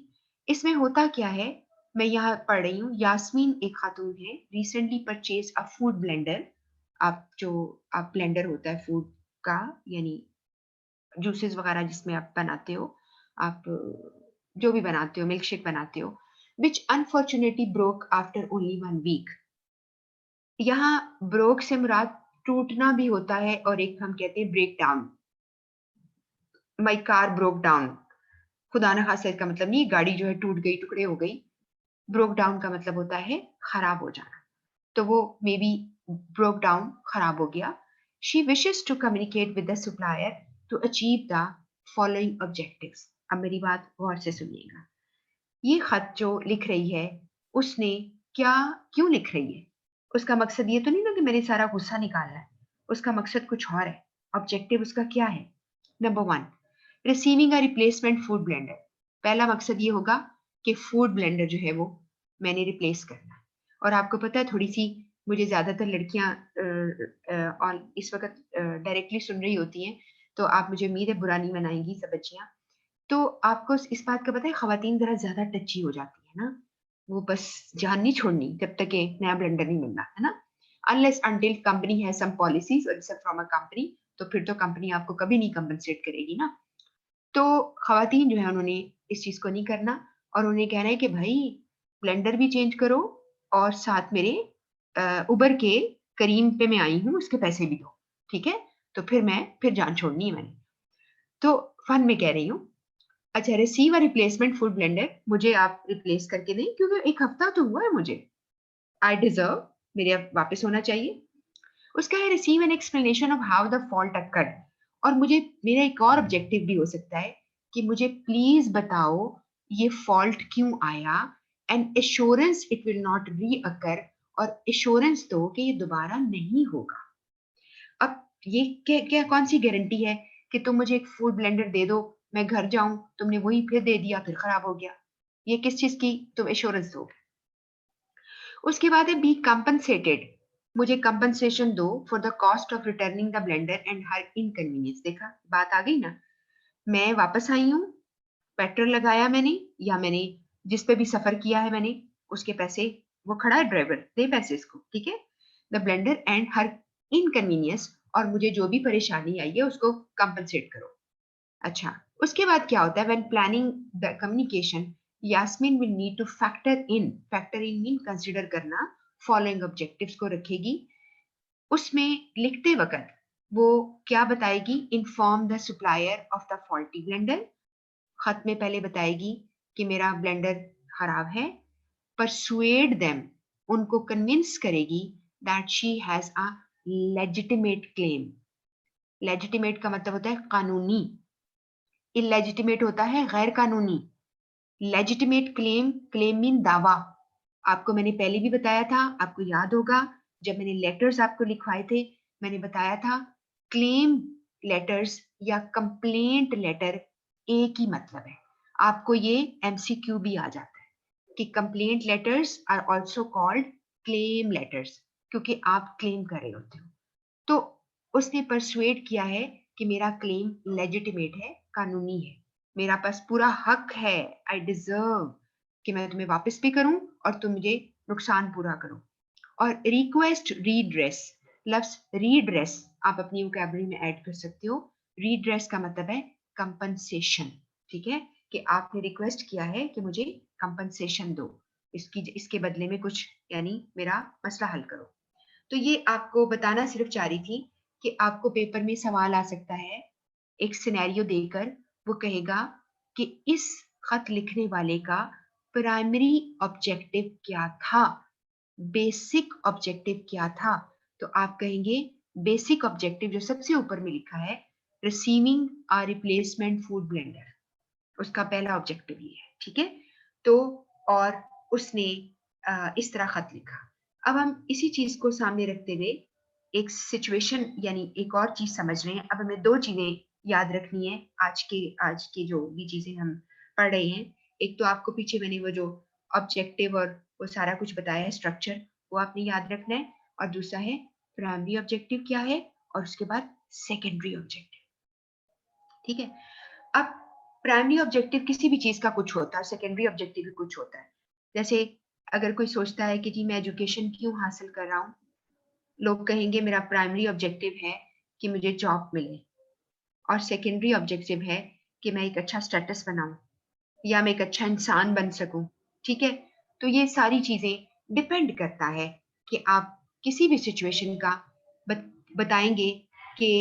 इसमें होता क्या है, मैं यहाँ पढ़ रही हूँ। यास्मीन एक खातून है, recently purchase a food blender. आप ब्लेंडर होता है फूड का, यानी जूसेस वगैरह जिसमें आप बनाते हो, आप जो भी बनाते हो, मिल्क शेक बनाते हो, which unfortunately broke after only 1 week. यहाँ ब्रोक से मुराद टूटना भी होता है और एक हम कहते हैं break down. My car broke down, खुदा ना खास्ता इसका मतलब नहीं गाड़ी जो है टूट गई, टुकड़े हो गई। ब्रोक डाउन का मतलब होता है खराब हो जाना। तो वो मे बी ब्रोक डाउन, खराब हो गया। She wishes to communicate with the supplier to achieve the following objectives. अब मेरी बात गौर से सुनिएगा। ये खत जो लिख रही है, उसने क्या, क्यों लिख रही है? उसका मकसद ये तो नहीं ना कि मैंने सारा गुस्सा निकालना है। उसका मकसद कुछ और है। ऑब्जेक्टिव उसका क्या है? Number 1, receiving a replacement food blender. पहला मकसद ये होगा कि फूड ब्लेंडर जो है वो मैंने रिप्लेस करना है। और आपको पता है, थोड़ी सी मुझे ज्यादातर लड़कियां और इस वक्त डायरेक्टली सुन रही होती हैं, तो आप मुझे उम्मीद है बुरा नहीं मनाएंगी सब बच्चियां। तो आपको इस बात का पता है, खवातीन जरा ज्यादा टची हो जाती है ना, वो बस जान नहीं छोड़नी जब तक एक नया ब्लेंडर नहीं मिलना, है ना। अनलेस अंटिल कंपनी है सम पॉलिसीज और फ्रॉम अ कंपनी, तो फिर तो कंपनी आपको कभी नहीं कंपनसेट करेगी ना। तो खवातीन जो है उन्होंने इस चीज को नहीं करना, और उन्हें कहना है कि भाई ब्लेंडर भी चेंज करो और साथ मेरे उबर के करीम पे मैं आई हूँ उसके पैसे भी दो, ठीक है। तो फिर जान छोड़नी है मैंने। तो फन में कह रही हूँ, अच्छा, receive a replacement food blender, मुझे आप रिप्लेस करके दें क्योंकि 1 हफ्ता तो हुआ है मुझे। आई डिजर्व, मेरे अब वापस होना चाहिए। उसका है receive an explanation of how the fault occurred. और मुझे मेरा एक और ऑब्जेक्टिव भी हो सकता है कि मुझे प्लीज बताओ ये फॉल्ट क्यों आया, and assurance it will not री अकर, और एश्योरेंस दो कि ये दोबारा नहीं होगा। अब ये क्या कौन सी गारंटी है कि तुम मुझे एक फूड ब्लेंडर दे दो, मैं घर जाऊं, तुमने वही फिर दे दिया, फिर खराब हो गया। ये किस चीज की तुम एश्योरेंस दो? उसके बाद है बी कंपनसेटेड, मुझे कंपनसेशन दो for the cost of returning the blender and her inconvenience. देखा, बात आ गई ना। मैं वापस आई हूँ, पेट्रोल लगाया मैंने, या मैंने जिस पे भी सफर किया है मैंने, उसके पैसे, वो खड़ा है ड्राइवर, दे पैसे इसको, ठीक है। The blender and her inconvenience, और मुझे जो भी परेशानी आई है उसको कंपनसेट करो। अच्छा, उसके बाद क्या होता है, when planning the communication, Yasmin will need to factor in mean consider करना, फॉलोइंग ऑब्जेक्टिव्स को रखेगी। उसमें लिखते वक्त वो क्या बताएगी, inform the supplier of the faulty blender. खत में पहले बताएगी कि मेरा ब्लेंडर खराब है। परसुएड देम, उनको कन्विंस करेगी that she has a legitimate claim. Legitimate का मतलब होता है कानूनी, इलेजिटिमेट होता है गैर कानूनी। लेजिटिमेट क्लेम, क्लेम मीन दावा। आपको मैंने पहले भी बताया था, आपको याद होगा जब मैंने लेटर्स आपको लिखवाए थे, मैंने बताया था क्लेम लेटर्स या कंप्लेंट लेटर एक ही मतलब है। आपको ये एमसीक्यू भी आ जाता है कि complaint letters are also called claim letters. क्योंकि आप क्लेम कर रहे होते हो। तो उसने परसुएड किया है कि मेरा क्लेम लेजिटिमेट है, कानूनी है, मेरा पास पूरा हक है, आई डिजर्व कि मैं तुम्हें वापस भी करूं और तुम मुझे नुकसान पूरा करो। और रिक्वेस्ट रीड्रेस, लफ्ज रीड्रेस आप अपनी वोकैबुलरी में ऐड कर सकते हो। रीड्रेस का मतलब है कंपनसेशन, ठीक है, कि आपने रिक्वेस्ट किया है कि मुझे कंपनसेशन दो, इसके बदले में कुछ, यानी मेरा मसला हल करो। तो ये आपको बताना सिर्फ चाह रही थी कि आपको पेपर में सवाल आ सकता है, एक सिनेरियो देकर वो कहेगा कि इस खत लिखने वाले का प्राइमरी ऑब्जेक्टिव क्या था, बेसिक ऑब्जेक्टिव क्या था। तो आप कहेंगे बेसिक ऑब्जेक्टिव जो सबसे ऊपर में लिखा है, receiving a replacement food blender, उसका पहला ऑब्जेक्टिव ये है, ठीक है। तो और उसने इस तरह खत लिखा। अब हम इसी चीज को सामने रखते हुए एक सिचुएशन यानी एक और चीज समझ रहे हैं। अब हमें दो चीजें याद रखनी है आज के जो भी चीजें हम पढ़ रहे हैं। एक तो आपको पीछे मैंने वो जो ऑब्जेक्टिव और वो सारा कुछ बताया है स्ट्रक्चर, वो आपने याद रखना है। और दूसरा है प्राइमरी ऑब्जेक्टिव क्या है और उसके बाद सेकेंडरी ऑब्जेक्टिव, ठीक है। अब प्राइमरी ऑब्जेक्टिव किसी भी चीज का कुछ होता है, सेकेंडरी ऑब्जेक्टिव भी कुछ होता है। जैसे अगर कोई सोचता है कि जी मैं एजुकेशन क्यों हासिल कर रहा हूँ, लोग कहेंगे मेरा प्राइमरी ऑब्जेक्टिव है कि मुझे जॉब मिले और सेकेंडरी ऑब्जेक्टिव है कि मैं एक अच्छा स्टेटस बनाऊं या मैं एक अच्छा इंसान बन सकूं, ठीक है। तो ये सारी चीजें डिपेंड करता है कि आप किसी भी सिचुएशन का बताएंगे कि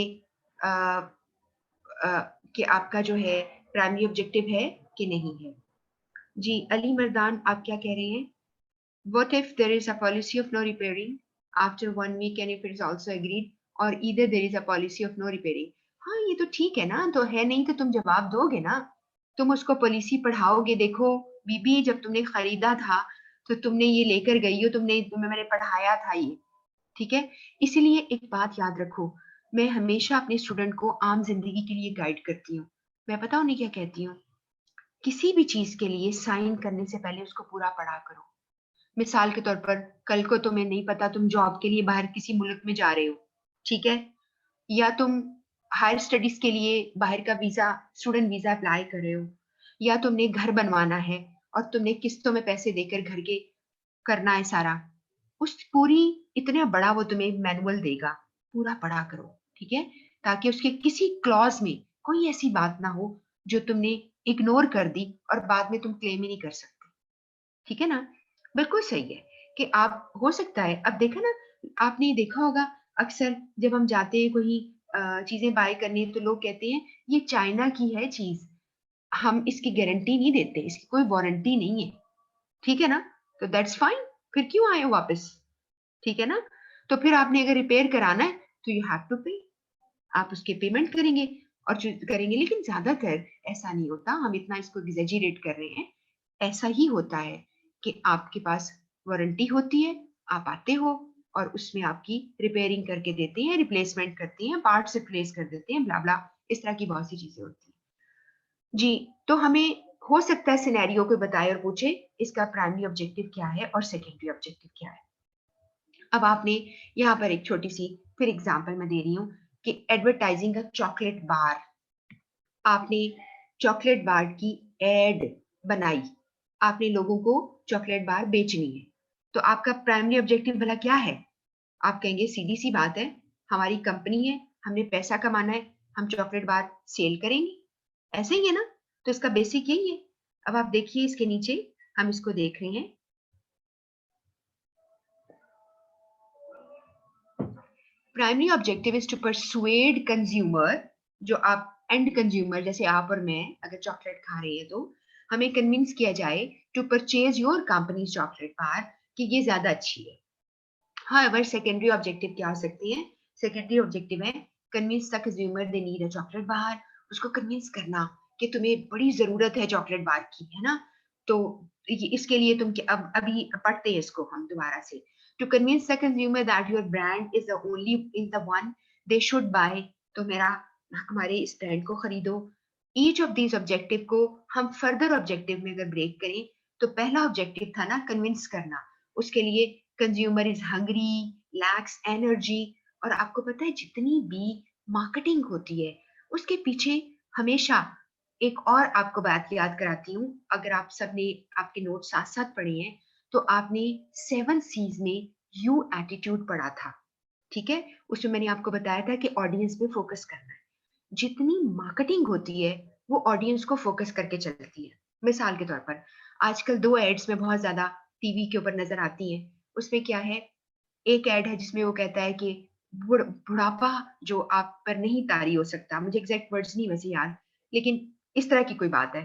आ, आ, कि आपका जो है प्राइमरी ऑब्जेक्टिव है कि नहीं है। जी अली मर्दान, आप क्या कह रहे हैं? What if there is a policy of no repairing after 1 week and if it is also agreed, or either there is a policy of no repairing? हाँ ये तो ठीक है ना, तो है नहीं तो तुम जवाब दोगे ना, तुम उसको पॉलिसी पढ़ाओगे। देखो बीबी, जब तुमने खरीदा था तो तुमने ये लेकर गई हो, तुम्हें मैंने पढ़ाया था ये, ठीक है। इसीलिए एक बात याद रखो, मैं हमेशा अपने स्टूडेंट को आम जिंदगी के लिए गाइड करती हूँ। मैं पता उन्हें क्या कहती हूँ, किसी भी चीज के लिए साइन करने से पहले उसको पूरा पढ़ा करो। मिसाल के तौर पर कल को तुम्हें नहीं पता तुम जॉब के लिए बाहर किसी मुल्क में जा रहे हो, ठीक है, या तुम हायर स्टडीज के लिए बाहर का वीजा, स्टूडेंट वीजा अप्लाई कर रहे हो, या तुमने घर बनवाना है और तुमने किस्तों में पैसे देकर घर के करना है सारा, उस पूरी इतना बड़ा वो तुम्हें मैनुअल देगा, पूरा पढ़ा करो, ठीक है, ताकि उसके किसी क्लॉज में कोई ऐसी बात ना हो जो तुमने इग्नोर कर दी और बाद में तुम क्लेम ही नहीं कर सकते, ठीक है ना। बिल्कुल सही है कि आप हो सकता है, अब देखा ना, आपने देखा होगा अक्सर जब हम जाते हैं कोई चीजें बाय करने तो लोग कहते हैं ये चाइना की है चीज, हम इसकी गारंटी नहीं देते, इसकी कोई वारंटी नहीं है, ठीक है ना। तो दैट्स फाइन, फिर क्यों आए हो वापस, ठीक है ना। तो फिर आपने अगर रिपेयर कराना है तो यू हैव टू पे, आप उसके पेमेंट करेंगे और जो करेंगे। लेकिन ज्यादातर ऐसा नहीं होता, हम इतना इसको एग्जैजरेट कर रहे हैं। ऐसा ही होता है कि आपके पास वारंटी होती है, आप आते हो और उसमें आपकी रिपेयरिंग करके देते हैं, रिप्लेसमेंट करते हैं, पार्ट्स रिप्लेस कर देते हैं, ब्ला ब्ला, इस तरह की बहुत सी चीजें होती हैं। जी, तो हमें हो सकता है सिनेरियो को बताए और पूछे इसका प्राइमरी ऑब्जेक्टिव क्या है और सेकेंडरी ऑब्जेक्टिव क्या है। अब आपने यहाँ पर एक छोटी सी फिर एग्जांपल मैं दे रही हूँ कि एडवर्टाइजिंग का चॉकलेट बार, आपने चॉकलेट बार की एड बनाई, आपने लोगों को चॉकलेट बार बेचनी है, तो आपका प्राइमरी ऑब्जेक्टिव भला क्या है? आप कहेंगे सीधी सी बात है, हमारी कंपनी है, हमने पैसा कमाना है, हम चॉकलेट बार सेल करेंगे, ऐसे ही है ना। तो इसका बेसिक यही है। अब आप देखिए इसके नीचे, हम इसको देख रहे हैं, primary objective is to persuade consumer, जो आप एंड कंज्यूमर जैसे आप और मैं अगर चॉकलेट खा रहे हैं तो हमें कन्विंस किया जाए to purchase your company chocolate bar कि ये ज्यादा अच्छी है। हाउएवर सेकेंडरी ऑब्जेक्टिव क्या हो सकती है? सेकेंडरी ऑब्जेक्टिव है convince the consumer they need a chocolate bar, उसको कन्विंस करना कि तुम्हें बड़ी जरूरत है चॉकलेट बार की, है ना। तो इसके लिए तुम अब अभी पढ़ते हैं इसको हम दोबारा से। To convince the consumer that your brand is the only is the one they should buy, तो मेरा हमारे इस ब्रांड को खरीदो। ईच ऑफ दीज ऑब्जेक्टिव को हम फर्दर ऑब्जेक्टिव में अगर ब्रेक करें तो पहला ऑब्जेक्टिव था ना कन्विंस करना, उसके लिए consumer is hungry, lakhs energy. और आपको पता है जितनी भी मार्केटिंग होती है उसके पीछे हमेशा एक और आपको बात याद कराती हूँ। अगर आप सबने आपके नोट साथ साथ पढ़े हैं तो आपने 7 सीज में यू एटीट्यूड पढ़ा था, ठीक है? उसमें मैंने आपको बताया था कि ऑडियंस पे फोकस करना है। जितनी मार्केटिंग होती है वो ऑडियंस को फोकस करके चलती है। मिसाल के तौर पर आजकल 2 एड्स में बहुत ज़्यादा टीवी के ऊपर नज़र आती हैं। उसमें क्या है, एक ऐड है जिसमें वो कहता है कि बुढ़ापा जो आप पर नहीं तारी हो सकता। मुझे एग्ज़ैक्ट वर्ड्स नहीं वैसे याद, लेकिन इस तरह की कोई बात है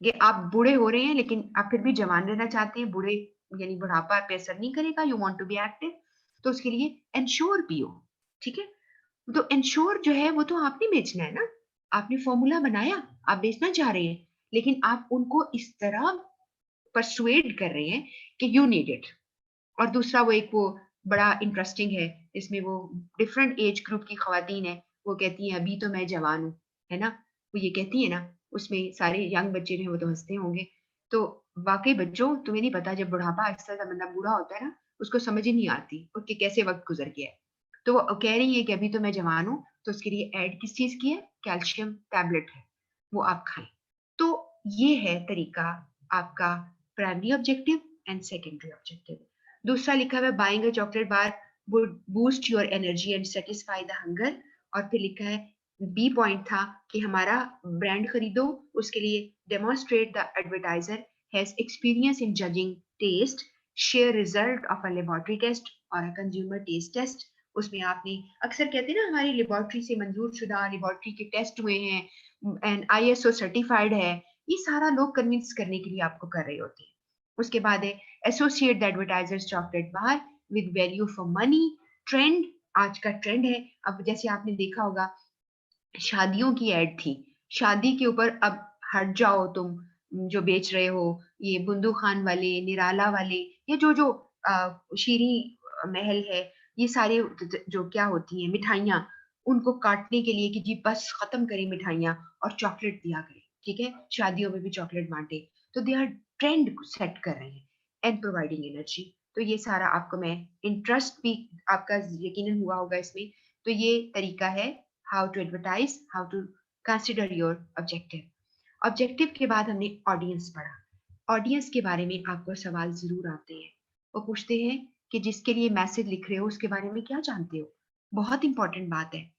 कि आप बूढ़े हो रहे हैं लेकिन आप फिर भी जवान रहना चाहते हैं, बूढ़े यानी बुढ़ापा पे असर नहीं करेगा, you want to be active, तो उसके लिए एंश्योर पियो, ठीक है? तो एंश्योर जो है वो तो आपने बेचना है ना, आपने फॉर्मूला बनाया, आप बेचना चाह रहे हैं, लेकिन आप उनको इस तरह परसुएड कर रहे हैं कि यू नीड इट। और दूसरा वो बड़ा इंटरेस्टिंग है, इसमें वो डिफरेंट एज ग्रुप की खवातीन है, वो कहती हैं अभी तो मैं जवान हूँ, है ना? वो ये कहती है ना, उसमें सारे यंग बच्चे जो हैं वो तो हँसते होंगे। तो वाक़ई बच्चों तुम्हें नहीं पता जब बुढ़ापा अक्सर जब बंदा बूढ़ा होता है ना, उसको समझ ही नहीं आती और कि कैसे वक़्त गुज़र गया है। तो वो कह रही है कि अभी तो मैं जवान हूँ, तो उसके लिए ऐड किस चीज़ की है? कैल्शियम टैबलेट है, वो आप खाएँ। तो ये है तरीका आपका primary objective and secondary objective. दूसरा लिखा हुआ है buying a chocolate bar would boost your energy and satisfy the hunger. और फिर लिखा है बी पॉइंट था कि हमारा ब्रांड खरीदो, उसके लिए demonstrate the advertiser has experience in judging test, share result of a laboratory test और अ कंज्यूमर टेस्ट टेस्ट। उसमें आपने अक्सर कहते हैं ना हमारी लेबोरेटरी से मंजूर शुदा लेबोरेटरी के टेस्ट हुए हैं एंड आईएसओ सर्टिफाइड है, ये सारा लोग कन्विंस करने के लिए आपको कर रहे होते हैं। उसके बाद है associate the advertisers chocolate bar with value for money. Trend, आज का ट्रेंड है, अब जैसे आपने देखा होगा शादियों की एड थी, शादी के ऊपर अब हट जाओ तुम, जो बेच रहे हो ये बुंदू खान वाले, निराला वाले, ये जो शीरी महल है, ये सारे जो क्या होती हैं मिठाइयाँ, उनको काटने के लिए कि जी बस खत्म करें मिठाइयाँ और चॉकलेट दिया करें, ठीक है? शादियों में भी चॉकलेट बांटे, तो दे आर ट्रेंड सेट कर रहे हैं एंड प्रोवाइडिंग एनर्जी। तो ये सारा आपको मैं इंटरेस्ट भी आपका यकीनन हुआ होगा इसमें। तो ये तरीका है how to advertise, how to consider your objective. Objective के बाद हमने ऑडियंस पढ़ा। ऑडियंस के बारे में आपको सवाल जरूर आते हैं, वो पूछते हैं कि जिसके लिए मैसेज लिख रहे हो उसके बारे में क्या जानते हो। बहुत इंपॉर्टेंट बात है,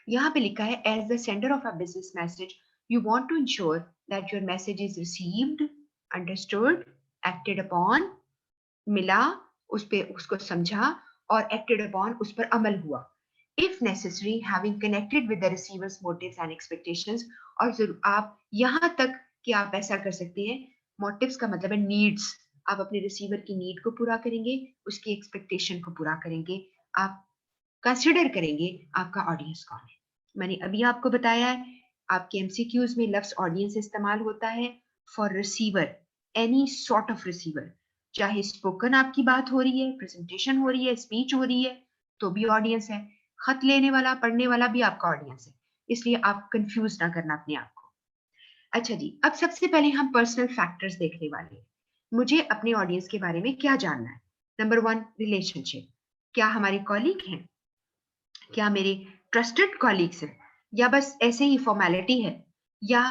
यहाँ पे लिखा है as the sender of a business message you want to ensure that your message is received, understood, acted upon, मिला, उस पे उसको समझा और एक्टेड अपॉन, उस पर अमल हुआ। If necessary having connected with the receivers motives and expectations. और जरूर आप यहाँ तक कि आप ऐसा कर सकते हैं, मोटिव्स का मतलब है नीड्स, आप अपने रिसीवर की नीड को पूरा करेंगे, उसकी एक्सपेक्टेशन को पूरा करेंगे, आप कंसिडर करेंगे आपका ऑडियंस कौन है। मैंने अभी आपको बताया है आपके एमसीक्यूज में लफ्ज ऑडियंस इस्तेमाल होता है for receiver, any sort of receiver, चाहे स्पोकन आपकी बात हो रही है, प्रेजेंटेशन हो रही है, स्पीच हो रही है, तो भी ऑडियंस है। खत लेने वाला, पढ़ने वाला भी आपका ऑडियंस है, इसलिए आप कंफ्यूज ना करना अपने आप को। अच्छा जी, अब सबसे पहले हम पर्सनल फैक्टर्स देखने वाले हैं। मुझे अपने ऑडियंस के बारे में क्या जानना है? नंबर वन, रिलेशनशिप, क्या हमारे कॉलीग हैं, क्या मेरे ट्रस्टेड कॉलीग्स हैं, या बस ऐसे ही फॉर्मेलिटी है, या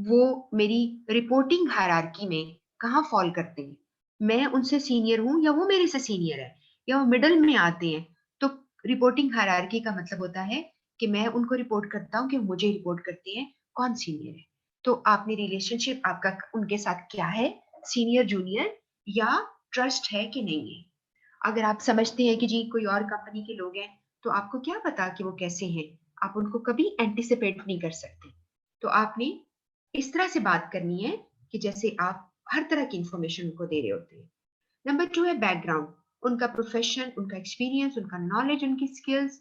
वो मेरी रिपोर्टिंग हायरार्की में कहाँ फॉल करते हैं, मैं उनसे सीनियर हूँ या वो मेरे से सीनियर है, या वो मिडल में आते हैं। तो रिपोर्टिंग हायरार्की का मतलब होता है कि मैं उनको रिपोर्ट करता हूँ कि मुझे रिपोर्ट करते हैं, कौन सीनियर है। तो आपने रिलेशनशिप आपका उनके साथ क्या है, सीनियर जूनियर या ट्रस्ट है कि नहीं है। अगर आप समझते हैं कि जी कोई और कंपनी के लोग हैं, तो आपको क्या पता कि वो कैसे हैं, आप उनको कभी एंटिसिपेट नहीं कर सकते। तो आपने इस तरह से बात करनी है कि जैसे आप हर तरह की इंफॉर्मेशन उनको दे रहे होते हैं। नंबर टू है बैकग्राउंड, उनका प्रोफेशन, उनका एक्सपीरियंस, उनका नॉलेज, उनकी स्किल्स,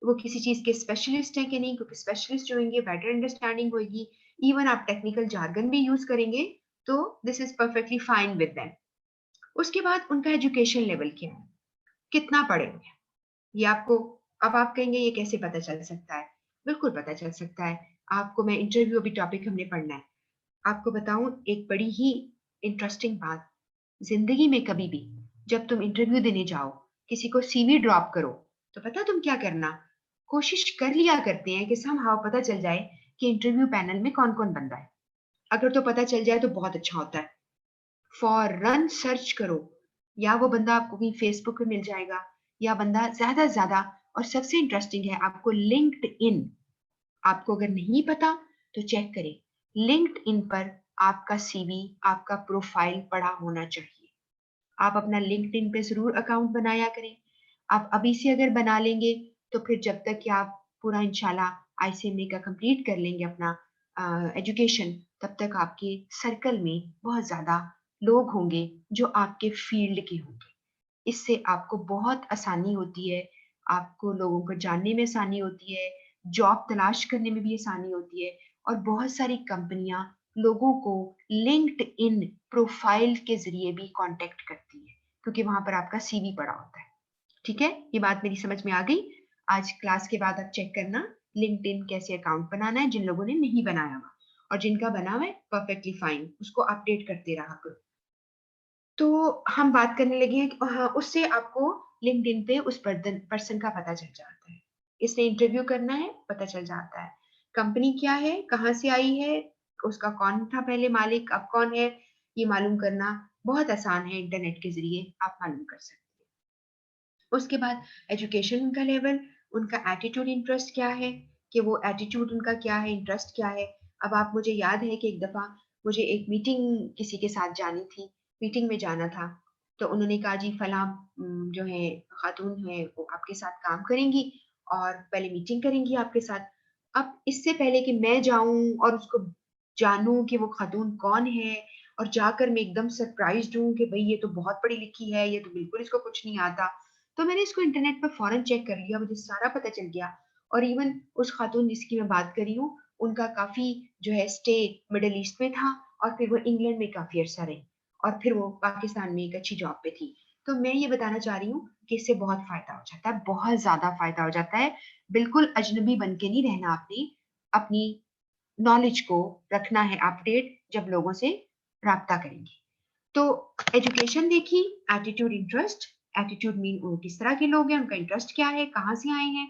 वो किसी चीज के स्पेशलिस्ट हैं कि नहीं, क्योंकि स्पेशलिस्ट जो होंगे बेटर अंडरस्टैंडिंग होगी। इवन आप टेक्निकल जार्गन भी यूज करेंगे तो this is perfectly fine with them. उसके बाद उनका एजुकेशन लेवल क्या है, कितना पढ़ेंगे, ये आपको, अब आप कहेंगे ये कैसे पता चल सकता है? बिल्कुल पता चल सकता है। आपको मैं इंटरव्यू अभी टॉपिक हमने पढ़ना है, आपको बताऊं एक बड़ी ही इंटरेस्टिंग बात, जिंदगी में कभी भी जब तुम इंटरव्यू देने जाओ किसी को सीवी ड्रॉप करो, तो पता तुम क्या करना? कोशिश कर लिया करते हैं कि समहाउ पता चल जाए कि इंटरव्यू पैनल में कौन-कौन बंदा है। अगर तो पता चल जाए तो बहुत अच्छा होता है। फौरन सर्च करो, या वो बंदा आपको कहीं फेसबुक पे मिल जाएगा, या बंदा ज़्यादा से ज़्यादा, और सबसे इंटरेस्टिंग है आपको लिंक्डइन, आपको अगर नहीं पता तो चेक करें। लिंक्डइन पर आपका सीवी, आपका प्रोफाइल पड़ा होना चाहिए। आप अपना लिंक्डइन पे ज़रूर अकाउंट बनाया करें। आप अभी से अगर बना लेंगे तो फिर जब तक कि आप पूरा इंशाल्लाह आईसीएमए का कंप्लीट कर लेंगे अपना एजुकेशन, तब तक आपके सर्कल में बहुत ज़्यादा लोग होंगे जो आपके फील्ड के होंगे। इससे आपको बहुत आसानी होती है, आपको लोगों को जानने में आसानी होती है, जॉब तलाश करने में भी आसानी होती है, और बहुत सारी कंपनियाँ लोगों को लिंक्डइन प्रोफाइल के ज़रिए भी कॉन्टैक्ट करती है, क्योंकि वहाँ पर आपका सीवी पड़ा होता है। ठीक है? ये बात मेरी समझ में आ गई? आज क्लास के बाद आप चेक करना लिंक्डइन कैसे अकाउंट बनाना है जिन लोगों ने नहीं बनाया हुआ, और जिनका बना हुआ है परफेक्टली फाइन, उसको अपडेट करते रहा करो। तो हम बात करने लगे हैं कि हाँ, उससे आपको लिंक्डइन पे उस पर्सन का पता चल जाता है। इसने इंटरव्यू करना है, पता चल जाता है। कंपनी क्या है, कहाँ से आई है, उसका कौन था पहले मालिक, अब कौन है, ये मालूम करना बहुत आसान है, इंटरनेट के ज़रिए आप मालूम कर सकते हैं। उसके बाद एजुकेशन उनका लेवल, उनका एटीट्यूड इंटरेस्ट क्या है, कि वो एटीट्यूड उनका क्या है, इंटरेस्ट क्या है। अब आप, मुझे याद है कि एक दफ़ा मुझे एक मीटिंग किसी के साथ जानी थी, मीटिंग में जाना था, तो उन्होंने कहा जी फलाँ जो है खातून है वो आपके साथ काम करेंगी और पहले मीटिंग करेंगी आपके साथ। अब इससे पहले कि मैं जाऊँ और उसको जानूँ कि वो खातून कौन है, और जाकर मैं एकदम सरप्राइज़्ड हूँ कि भई ये तो बहुत पढ़ी लिखी है, ये तो बिल्कुल इसको कुछ नहीं आता। तो मैंने इसको इंटरनेट पर फ़ौरन चेक कर लिया, मुझे सारा पता चल गया, और इवन उस खातून जिसकी मैं बात कर रही हूँ, उनका काफ़ी जो है स्टे मिडल ईस्ट में था, और फिर वो इंग्लैंड में काफ़ी अरसा रहीं, और फिर वो पाकिस्तान में एक अच्छी जॉब पे थी। तो मैं ये बताना चाह रही हूँ कि इससे बहुत फ़ायदा हो जाता है, बहुत ज़्यादा फ़ायदा हो जाता है। बिल्कुल अजनबी बन के नहीं रहना आपने, अपनी नॉलेज को रखना है अपडेट जब लोगों से राब्ता करेंगे। तो एजुकेशन देखी, एटीट्यूड, इंटरेस्ट। एटीट्यूड मीन वो किस तरह के लोग हैं, उनका इंटरेस्ट क्या है, कहाँ से आए हैं,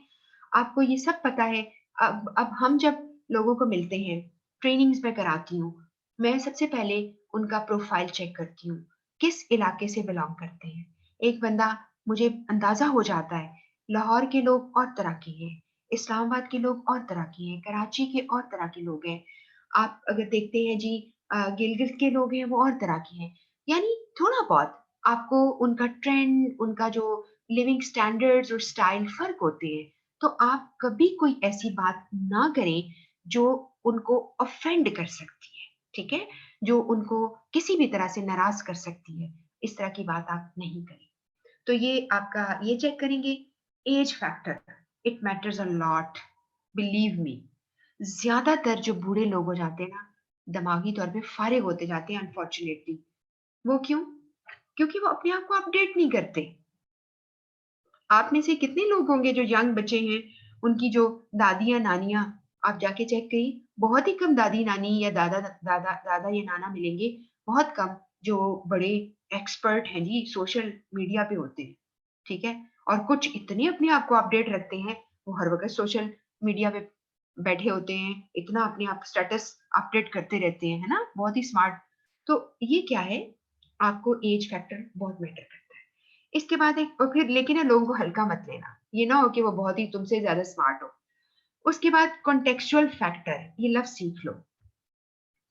आपको ये सब पता है। अब हम जब लोगों को मिलते हैं, ट्रेनिंग्स मैं कराती हूँ, मैं सबसे पहले उनका प्रोफाइल चेक करती हूँ, किस इलाके से बिलॉन्ग करते हैं। एक बंदा, मुझे अंदाज़ा हो जाता है, लाहौर के लोग और तरह के हैं, इस्लामाबाद के लोग और तरह के हैं, कराची के और तरह के लोग हैं। आप अगर देखते हैं जी गिलगित के लोग हैं, वो और तरह के हैं। यानी थोड़ा बहुत आपको उनका ट्रेंड, उनका जो लिविंग स्टैंडर्ड्स और स्टाइल फ़र्क होते हैं। तो आप कभी कोई ऐसी बात ना करें जो उनको ऑफेंड कर सकती है, ठीक है? जो उनको किसी भी तरह से नाराज़ कर सकती है, इस तरह की बात आप नहीं करें। तो ये आपका ये चेक करेंगे। Age factor, it matters a lot, believe me. ज़्यादातर जो बूढ़े लोग हो जाते हैं ना, दिमागी तौर पे फ़ारिग होते जाते हैं अनफॉर्च्यूनेटली। वो क्यों? क्योंकि वो अपने आप को अपडेट नहीं करते। आप में से कितने लोग होंगे जो यंग बच्चे हैं, उनकी जो दादियाँ-नानियाँ, आप जाके चेक करिए, बहुत ही कम दादी-नानी या दादा या नाना मिलेंगे, बहुत कम जो बड़े एक्सपर्ट हैं जी, सोशल मीडिया पे होते हैं, ठीक है? और कुछ इतने अपने आप को अपडेट रखते हैं, वो हर वक़्त सोशल मीडिया पे बैठे होते हैं, इतना अपने आप स्टेटस अपडेट करते रहते हैं, है ना? बहुत ही स्मार्ट। तो ये क्या है, आपको एज फैक्टर बहुत मैटर करता है। इसके बाद एक, और फिर लेकिन ना लोगों को हल्का मत लेना। ये ना हो कि वो बहुत ही तुमसे ज़्यादा स्मार्ट हो। उसके बाद कॉन्टेक्सचुअल फैक्टर, ये लफ्ज़ सीख लो।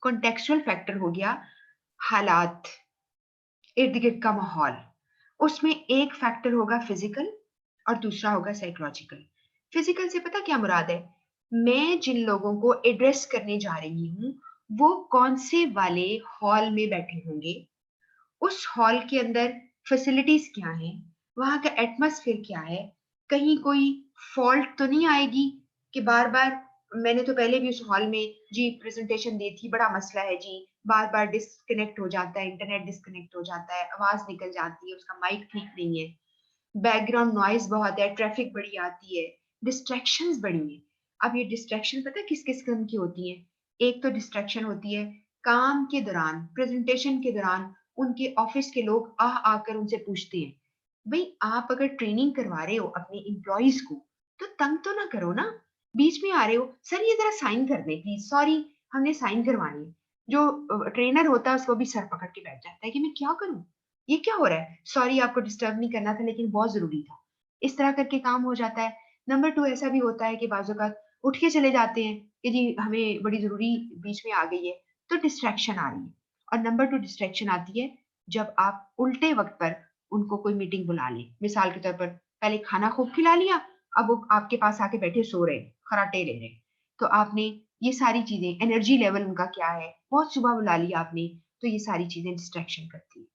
कॉन्टेक्सचुअल फैक्टर हो गया हालात, इर्द-गिर्द का माहौल। उसमें एक फैक्टर होगा फिज़िकल और दूसरा होगा साइकोलॉजिकल। फिज़िकल से पता क्या मुराद है? मैं जिन लोगों को एड्रेस करने जा रही हूँ, वो कौन-से वाले हॉल में बैठे होंगे, उस हॉल के अंदर फैसिलिटीज़ क्या हैं? वहाँ का एटमॉस्फेयर क्या है? कहीं कोई फ़ॉल्ट तो नहीं आएगी कि बार-बार, मैंने तो पहले भी उस हॉल में जी प्रेज़ेंटेशन दी थी, बड़ा मसला है जी, बार-बार डिस्कनेक्ट हो जाता है, इंटरनेट डिस्कनेक्ट हो जाता है, आवाज़ निकल जाती है, उसका माइक ठीक नहीं है, बैकग्राउंड नॉइज़ बहुत है, ट्रैफ़िक बड़ी आती है, डिस्ट्रैक्शंस बड़ी हैं। अब ये डिस्ट्रैक्शन पता है किस-किस किस्म की होती हैं? एक तो डिस्ट्रैक्शन होती है काम के दौरान, प्रेज़ेंटेशन के दौरान, उनके ऑफ़िस के लोग आकर उनसे पूछते हैं, भाई आप अगर ट्रेनिंग करवा रहे हो अपने एम्प्लॉइज को, तो तंग तो ना करो ना। बीच में आ रहे हो, सर ये जरा साइन कर दे प्लीज, सॉरी हमने साइन करवानी है। जो ट्रेनर होता है उसको भी सर पकड़ के बैठ जाता है कि मैं क्या करूं, ये क्या हो रहा है, सॉरी आपको डिस्टर्ब नहीं करना था लेकिन बहुत जरूरी था। इस तरह करके काम हो जाता है। नंबर टू, ऐसा भी होता है कि बाजू का उठ के चले जाते हैं कि जी हमें बड़ी जरूरी बीच में आ गई है, तो डिस्ट्रैक्शन आ रही है। और नंबर टू डिस्ट्रैक्शन आती है जब आप उल्टे वक्त पर उनको कोई मीटिंग बुला ले। मिसाल के तौर पर पहले खाना खूब खिला लिया, अब वो आपके पास आके बैठे सो रहे, खराटे ले रहे। तो आपने ये सारी चीजें, एनर्जी लेवल उनका क्या है, बहुत सुबह बुला लिया आपने, तो ये सारी चीजें डिस्ट्रैक्शन करती है।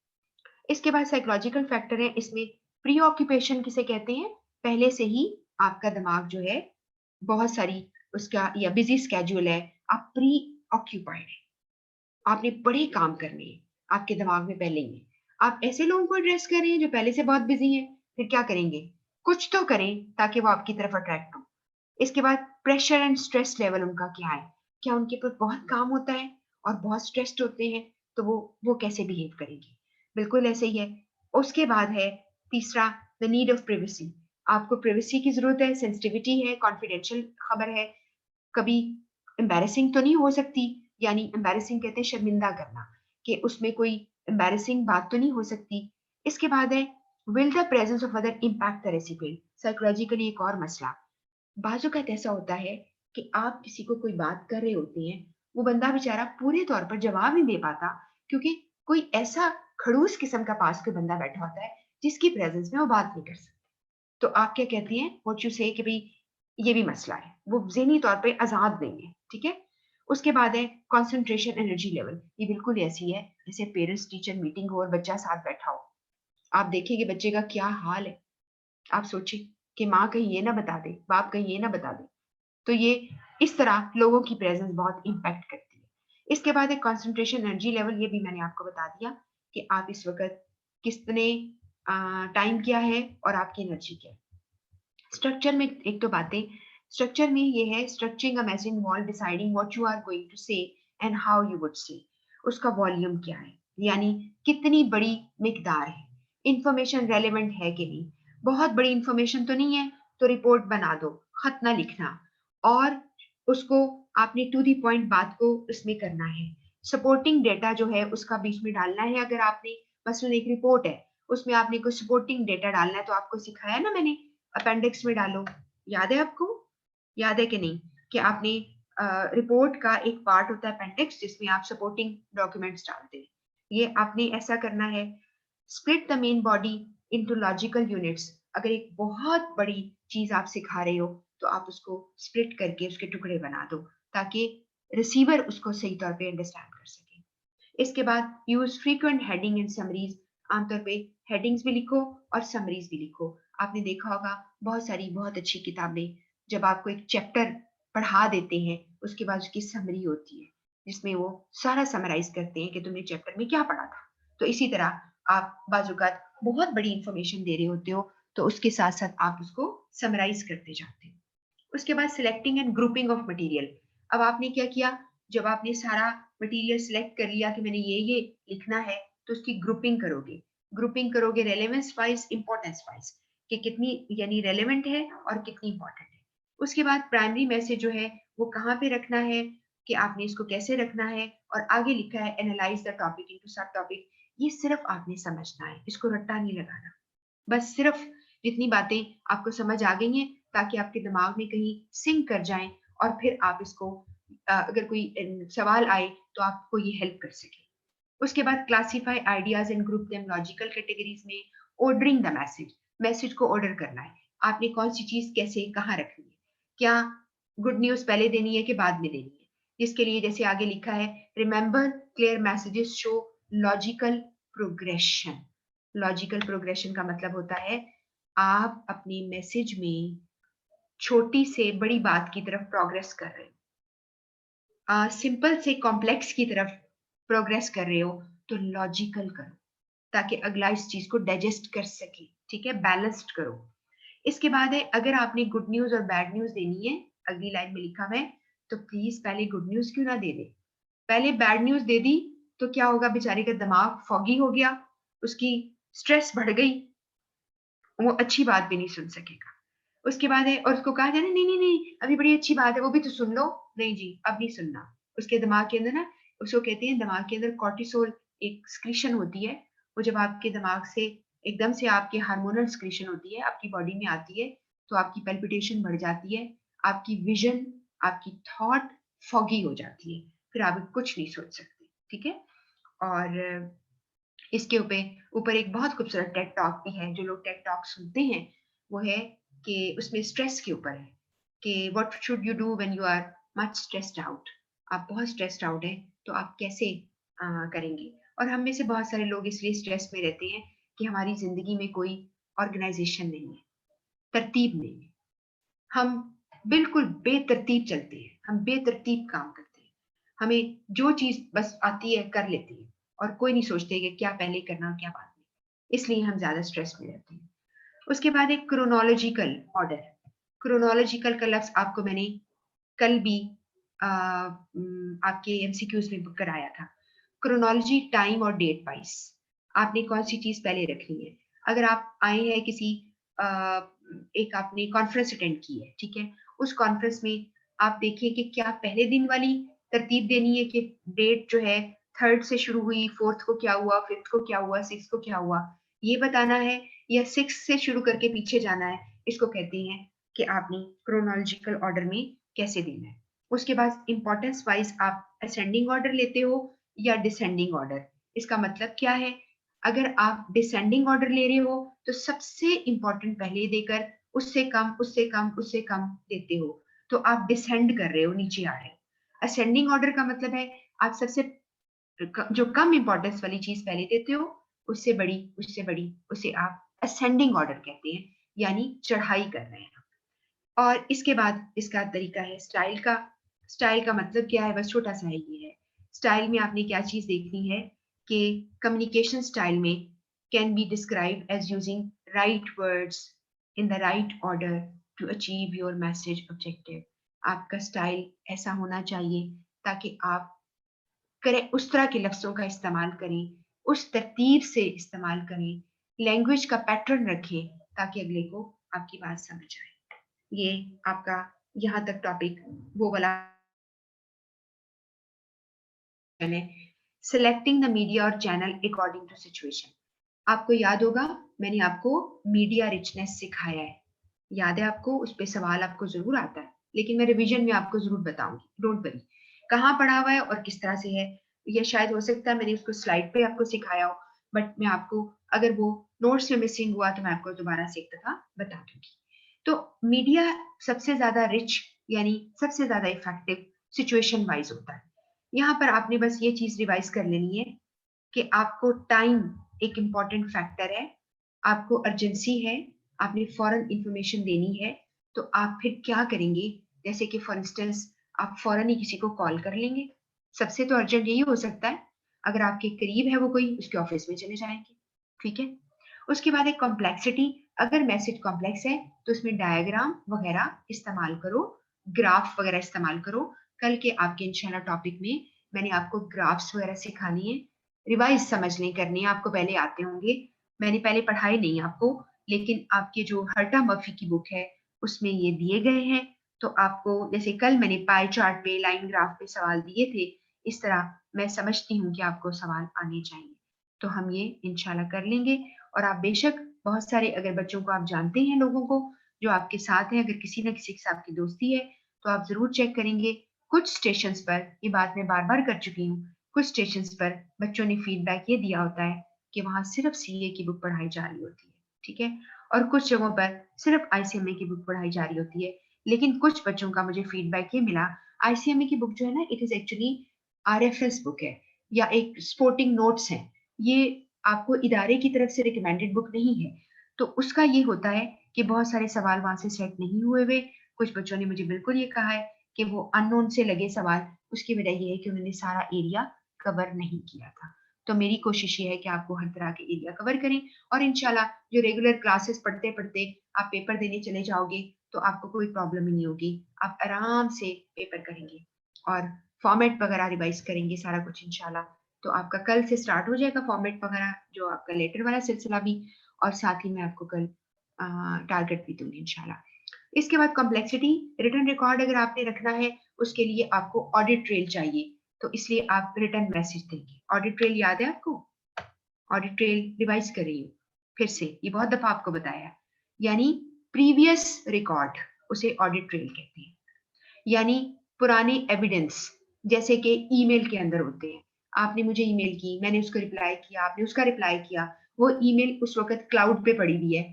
इसके बाद साइकोलॉजिकल फैक्टर है इसमें, प्री ऑक्यूपेशन किसे कहते हैं, पहले से ही आपका दिमाग जो है बहुत सारी उसका या बिजी स्केड्यूल है, आप प्री ऑक्यूपाइड है, आपने बड़े काम करने हैं, आपके दिमाग में पहले ही है। आप ऐसे लोगों को एड्रेस कर रहे हैं जो पहले से बहुत बिजी हैं, फिर क्या करेंगे, कुछ तो करें ताकि वो आपकी तरफ अट्रैक्ट हो। इसके बाद प्रेशर एंड स्ट्रेस लेवल उनका क्या है, क्या उनके पास बहुत काम होता है और बहुत स्ट्रेस्ड होते हैं, तो वो कैसे बिहेव करेंगे, बिल्कुल ऐसे ही है। उसके बाद है तीसरा, द नीड ऑफ प्रिवेसी। आपको प्रिवेसी की जरूरत है, सेंसिटिविटी है, कॉन्फिडेंशियल खबर है, कभी एम्बैरेसिंग तो नहीं हो सकती, यानी एम्बैरेसिंग कहते हैं शर्मिंदा करना, कि उसमें कोई एम्बैरेसिंग बात तो नहीं हो सकती। इसके बाद है, will the presence of other impact the recipient. Psychologically एक और मसला, बाजू का ऐसा होता है कि आप किसी को कोई बात कर रहे होते हैं, वो बंदा बेचारा पूरे तौर पर जवाब नहीं दे पाता, क्योंकि कोई ऐसा खड़ूस किस्म का पास कोई बंदा बैठा होता है जिसकी प्रेजेंस में वो बात नहीं कर सकता। तो आप क्या कहती हैं, व्हाट यू से, कि भाई ये भी मसला है, वो ज़हनी तौर पे आज़ाद नहीं है, ठीक है? उसके बाद है कंसंट्रेशन एनर्जी लेवल। ये बिल्कुल ऐसी है जैसे पेरेंट्स टीचर मीटिंग हो और बच्चा साथ बैठा हो। आप देखेंगे बच्चे का क्या हाल है। आप सोचिए कि माँ कहीं ये ना बता दे, बाप कहीं ये ना बता दे। तो ये इस तरह लोगों की प्रेजेंस बहुत इम्पैक्ट करती है। इसके बाद एक कंसंट्रेशन एनर्जी लेवल, ये भी मैंने आपको बता दिया कि आप इस वक़्त कितने टाइम क्या है और आपकी एनर्जी क्या है। स्ट्रक्चर में एक तो बातें, स्ट्रक्चर में ये है, structuring a message involve deciding what you are going to say and how you would say. उसका वॉल्यूम क्या है, यानी कितनी बड़ी मिकदार है, इंफॉर्मेशन रेलेवेंट है कि नहीं। बहुत बड़ी इंफॉर्मेशन तो नहीं है तो रिपोर्ट बना दो, खत ना लिखना। और उसको आपने टू दी पॉइंट बात को उसमें करना है। सपोर्टिंग डेटा जो है उसका बीच में डालना है। अगर आपने मसलन एक रिपोर्ट है, उसमें आपने कुछ सपोर्टिंग डेटा डालना है, तो आपको सिखाया ना मैंने, अपेंडिक्स में डालो। याद है आपको, याद है कि नहीं, कि आपने रिपोर्ट का एक पार्ट होता है अपेंडिक्स, जिसमें आप सपोर्टिंग डॉक्यूमेंट्स डालते हैं। ये आपने ऐसा करना है। Split the main body into logical units. अगर एक बहुत बड़ी चीज आप सिखा रहे हो, तो आप उसको स्प्लिट करके उसके टुकड़े बना दो, ताकि रिसीवर उसको सही तौर पे अंडरस्टैंड कर सके। इसके बाद use frequent heading and summaries. आमतौर पे हेडिंग्स भी लिखो और समरीज भी लिखो। आपने देखा होगा बहुत सारी बहुत अच्छी किताबें जब आपको एक चैप्टर पढ़ा देते हैं, उसके बाद उसकी समरी होती है जिसमें वो सारा समराइज करते हैं कि तुमने चैप्टर में क्या पढ़ा था। तो इसी तरह आप बाजुकात बहुत बड़ी इंफॉर्मेशन दे रहे होते हो, तो उसके साथ साथ आप उसको समराइज करते जाते हो। उसके बाद selecting and grouping of material. अब आपने क्या किया, जब आपने सारा मटेरियल सिलेक्ट कर लिया कि मैंने ये लिखना है, तो उसकी ग्रुपिंग करोगे। ग्रुपिंग करोगे रेलेवेंस वाइज, इंपॉर्टेंस वाइज, कि कितनी यानी रेलेवेंट है और कितनी इंपॉर्टेंट है। उसके बाद प्राइमरी मैसेज जो है वो कहाँ पे रखना है, कि आपने इसको कैसे रखना है, और आगे लिखा है एनालाइज द टॉपिक इनटू सब टॉपिक। ये सिर्फ आपने समझना है, इसको रट्टा नहीं लगाना। बस सिर्फ जितनी बातें आपको समझ आ गई हैं, ताकि आपके दिमाग में कहीं सिंक कर जाएं, और फिर आप इसको अगर कोई सवाल आए तो आपको ये हेल्प कर सके। उसके बाद classify ideas and group them logical categories में। ऑर्डरिंग द मैसेज, मैसेज को ऑर्डर करना है। आपने कौन सी चीज कैसे कहाँ रखनी है, क्या गुड न्यूज पहले देनी है कि बाद में देनी है। जिसके लिए जैसे आगे लिखा है, remember clear messages show logical progression. Logical progression का मतलब होता है आप अपनी मैसेज में छोटी से बड़ी बात की तरफ प्रोग्रेस कर रहे हो, सिंपल से कॉम्प्लेक्स की तरफ प्रोग्रेस कर रहे हो, तो लॉजिकल करो ताकि अगला इस चीज को डाइजेस्ट कर सके, ठीक है, बैलेंस्ड करो। इसके बाद है, अगर आपने गुड न्यूज और बैड न्यूज देनी है, अगली लाइन में लिखा हुआ है, तो प्लीज पहले गुड न्यूज क्यों ना दे दे, पहले बैड न्यूज दे दी तो क्या होगा, बेचारे का दिमाग फॉगी हो गया, उसकी स्ट्रेस बढ़ गई, वो अच्छी बात भी नहीं सुन सकेगा। उसके बाद है और उसको कहा जाए ना नहीं, नहीं, नहीं, अभी बड़ी अच्छी बात है, वो भी तो सुन लो। नहीं जी, अब नहीं सुनना। उसके दिमाग के अंदर ना उसको कहते हैं दिमाग के अंदर कॉर्टिसोल एक सिक्रीशन होती है। वो जब आपके दिमाग से एकदम से आपकी हार्मोनल सिक्रीशन होती है, आपकी बॉडी में आती है, तो आपकी पल्पिटेशन बढ़ जाती है, आपकी विज़न, आपकी थॉट फॉगी हो जाती है। फिर आप कुछ नहीं सोच सकते, ठीक है? और इसके ऊपर एक बहुत खूबसूरत टेड टॉक भी है। जो लोग टेड टॉक सुनते हैं, वो है कि उसमें स्ट्रेस के ऊपर है कि what should you do when you are much stressed out. आप बहुत स्ट्रेस्ड आउट हैं, तो आप कैसे करेंगे? और हम में से बहुत सारे लोग इसलिए स्ट्रेस में रहते हैं कि हमारी ज़िंदगी में कोई ऑर्गेनाइज़ेशन नहीं है, तरतीब नहीं है। हम बिल्कुल बेतरतीब चलते हैं, हम बेतरतीब काम करते हैं। हमें जो चीज़ बस आती है कर लेते हैं और कोई नहीं सोचते कि क्या पहले करना और क्या बाद में। इसलिए हम ज़्यादा स्ट्रेस में रहते हैं। उसके बाद एक क्रोनोलॉजिकल ऑर्डर। क्रोनोलॉजिकल का लफ्ज़ आपको मैंने कल भी आपके एमसीक्यूज़ में कराया था। क्रोनोलॉजी टाइम और डेट वाइज़ आपने कौन-सी चीज़ पहले रखनी है। अगर आप आए हैं किसी अ, एक आपने कॉन्फ्रेंस अटेंड की है, ठीक है? उस कॉन्फ्रेंस में आप देखिए कि क्या पहले दिन वाली तरतीब देनी है कि डेट जो है 3rd से शुरू हुई, 4th को क्या हुआ, 5th को क्या हुआ, 6th को क्या हुआ, ये बताना है या 6th से शुरू करके पीछे जाना है। इसको कहते हैं कि आपने क्रोनोलॉजिकल ऑर्डर में कैसे देना है। उसके बाद इम्पोर्टेंस वाइज़ आप असेंडिंग ऑर्डर लेते हो या डिसेंडिंग ऑर्डर। इसका मतलब क्या है? अगर आप डिसेंडिंग ऑर्डर ले रहे हो, तो सबसे इम्पोर्टेंट पहले देकर उससे कम, उससे कम, उससे कम देते हो, तो आप डिसेंड कर रहे हो, नीचे आ रहे हो। असेंडिंग ऑर्डर का मतलब है आप सबसे जो कम इम्पोर्टेंस वाली चीज़ पहले देते हो, उससे बड़ी, उससे बड़ी, उसे आप असेंडिंग ऑर्डर कहते हैं, यानी चढ़ाई कर रहे हैं। और इसके बाद इसका तरीका है स्टाइल का। स्टाइल का मतलब क्या है? बस छोटा-सा है ये है। स्टाइल में आपने क्या चीज़ देखनी है कि कम्युनिकेशन स्टाइल में can be described as using right words in the right order to achieve your message objective. आपका स्टाइल ऐसा होना चाहिए ताकि आप करें उस तरह के लफ्ज़ों का इस्तेमाल करें, उस तरतीब से इस्तेमाल करें, लैंग्वेज का पैटर्न रखें ताकि अगले को आपकी बात समझ आए। ये आपका यहाँ तक टॉपिक वो वाला है सिलेक्टिंग द मीडिया और चैनल अकॉर्डिंग टू सिचुएशन। आपको याद होगा मैंने आपको मीडिया रिचनेस सिखाया है। याद है आपको? उस पे सवाल आपको ज़रूर आता है, लेकिन मैं रिवीजन में आपको ज़रूर बताऊँगी, डोंट वरी। कहाँ पढ़ा हुआ है और किस तरह से है, ये शायद हो सकता है मैंने उसको स्लाइड पे आपको सिखाया हो, बट मैं आपको अगर वो नोट्स में मिसिंग हुआ तो मैं आपको दोबारा से एक दफ़ा बता दूँगी। तो मीडिया सबसे ज़्यादा रिच यानी सबसे ज़्यादा इफ़ेक्टिव सिचुएशन वाइज़ होता है। यहाँ पर आपने बस ये चीज़ रिवाइज़ कर लेनी है कि आपको टाइम एक इम्पोर्टेंट फैक्टर है, आपको अर्जेंसी है, आपने फ़ौरन इन्फॉर्मेशन देनी है, तो आप फिर क्या करेंगे? जैसे कि फॉर इंस्टेंस आप फ़ौरन ही किसी को कॉल कर लेंगे। सबसे तो अर्जेंट यही हो सकता है, अगर आपके करीब है वो कोई, उसके ऑफ़िस में चले जाएँगे, ठीक है? उसके बाद एक कॉम्प्लेक्सिटी, अगर मैसेज कॉम्प्लेक्स है, तो उसमें डायग्राम वगैरह इस्तेमाल करो, ग्राफ वगैरह इस्तेमाल करो। कल के आपके इंशाल्लाह टॉपिक में मैंने आपको ग्राफ्स वगैरह सिखानी है, रिवाइज़ समझने करनी है, आपको पहले आते होंगे। मैंने पहले पढ़ाए नहीं आपको, लेकिन आपकी जो हर्टा मर्फी की बुक है, उसमें ये दिए गए हैं। तो आपको जैसे कल मैंने पाई चार्ट पे, लाइन ग्राफ पे सवाल दिए थे, इस तरह मैं समझती हूँ कि आपको सवाल आने चाहिए। तो हम ये इंशाल्लाह कर लेंगे और आप बेशक बहुत सारे अगर बच्चों को आप जानते हैं लोगों को, जो आपके साथ हैं, अगर किसी न किसी के साथ आपकी दोस्ती है, तो आप ज़रूर चेक करेंगे। कुछ स्टेशंस पर, ये बात मैं बार-बार कर चुकी हूँ, कुछ स्टेशंस पर बच्चों ने फीडबैक ये दिया होता है कि वहाँ सिर्फ़ सीए की बुक पढ़ाई जा रही होती है, ठीक है? और कुछ जगहों पर सिर्फ़ आईसीएमए की बुक पढ़ाई जा रही होती है। लेकिन कुछ बच्चों का मुझे फीडबैक ये मिला, आईसीएमए की बुक जो है ना, it is actually RFS book है या एक स्पोर्टिंग नोट्स हैं। ये आपको इदारे की तरफ से रिकमेंडेड बुक नहीं है। तो उसका ये होता है कि बहुत सारे सवाल वहाँ से सेट नहीं हुए हुए। कुछ बच्चों ने मुझे बिल्कुल ये कहा है कि वो अननोन से लगे सवाल, उसकी वजह ये है कि उन्होंने सारा एरिया कवर नहीं किया था। तो मेरी कोशिश ये है कि आपको हर तरह के एरिया कवर करें और इंशाल्लाह जो रेगुलर क्लासेस पढ़ते-पढ़ते आप पेपर देने चले जाओगे, तो आपको कोई प्रॉब्लम ही नहीं होगी। आप आराम से पेपर करेंगे और फॉर्मेट वगैरह रिवाइज़ करेंगे सारा कुछ इंशाल्लाह। तो आपका कल से स्टार्ट हो जाएगा फॉर्मेट वगैरह जो आपका लेटर वाला सिलसिला भी और साथ ही मैं आपको कल टारगेट भी दूंगी इंशाल्लाह। इसके बाद कॉम्प्लेक्सिटी, रिटर्न रिकॉर्ड अगर आपने रखना है उसके लिए आपको ऑडिट ट्रेल चाहिए, तो इसलिए आप रिटर्न मैसेज देंगे। ऑडिट ट्रेल याद है आपको? ऑडिट ट्रेल रिवाइज कर रही हूँ फिर से, ये बहुत दफा आपको बताया, यानी प्रीवियस रिकॉर्ड, उसे ऑडिट ट्रेल कहते हैं। यानी पुराने एविडेंस, जैसे कि ईमेल के अंदर होते हैं, आपने मुझे ईमेल की, मैंने उसको रिप्लाई किया, आपने उसका रिप्लाई किया, वो ईमेल उस वक्त क्लाउड पे पड़ी हुई है,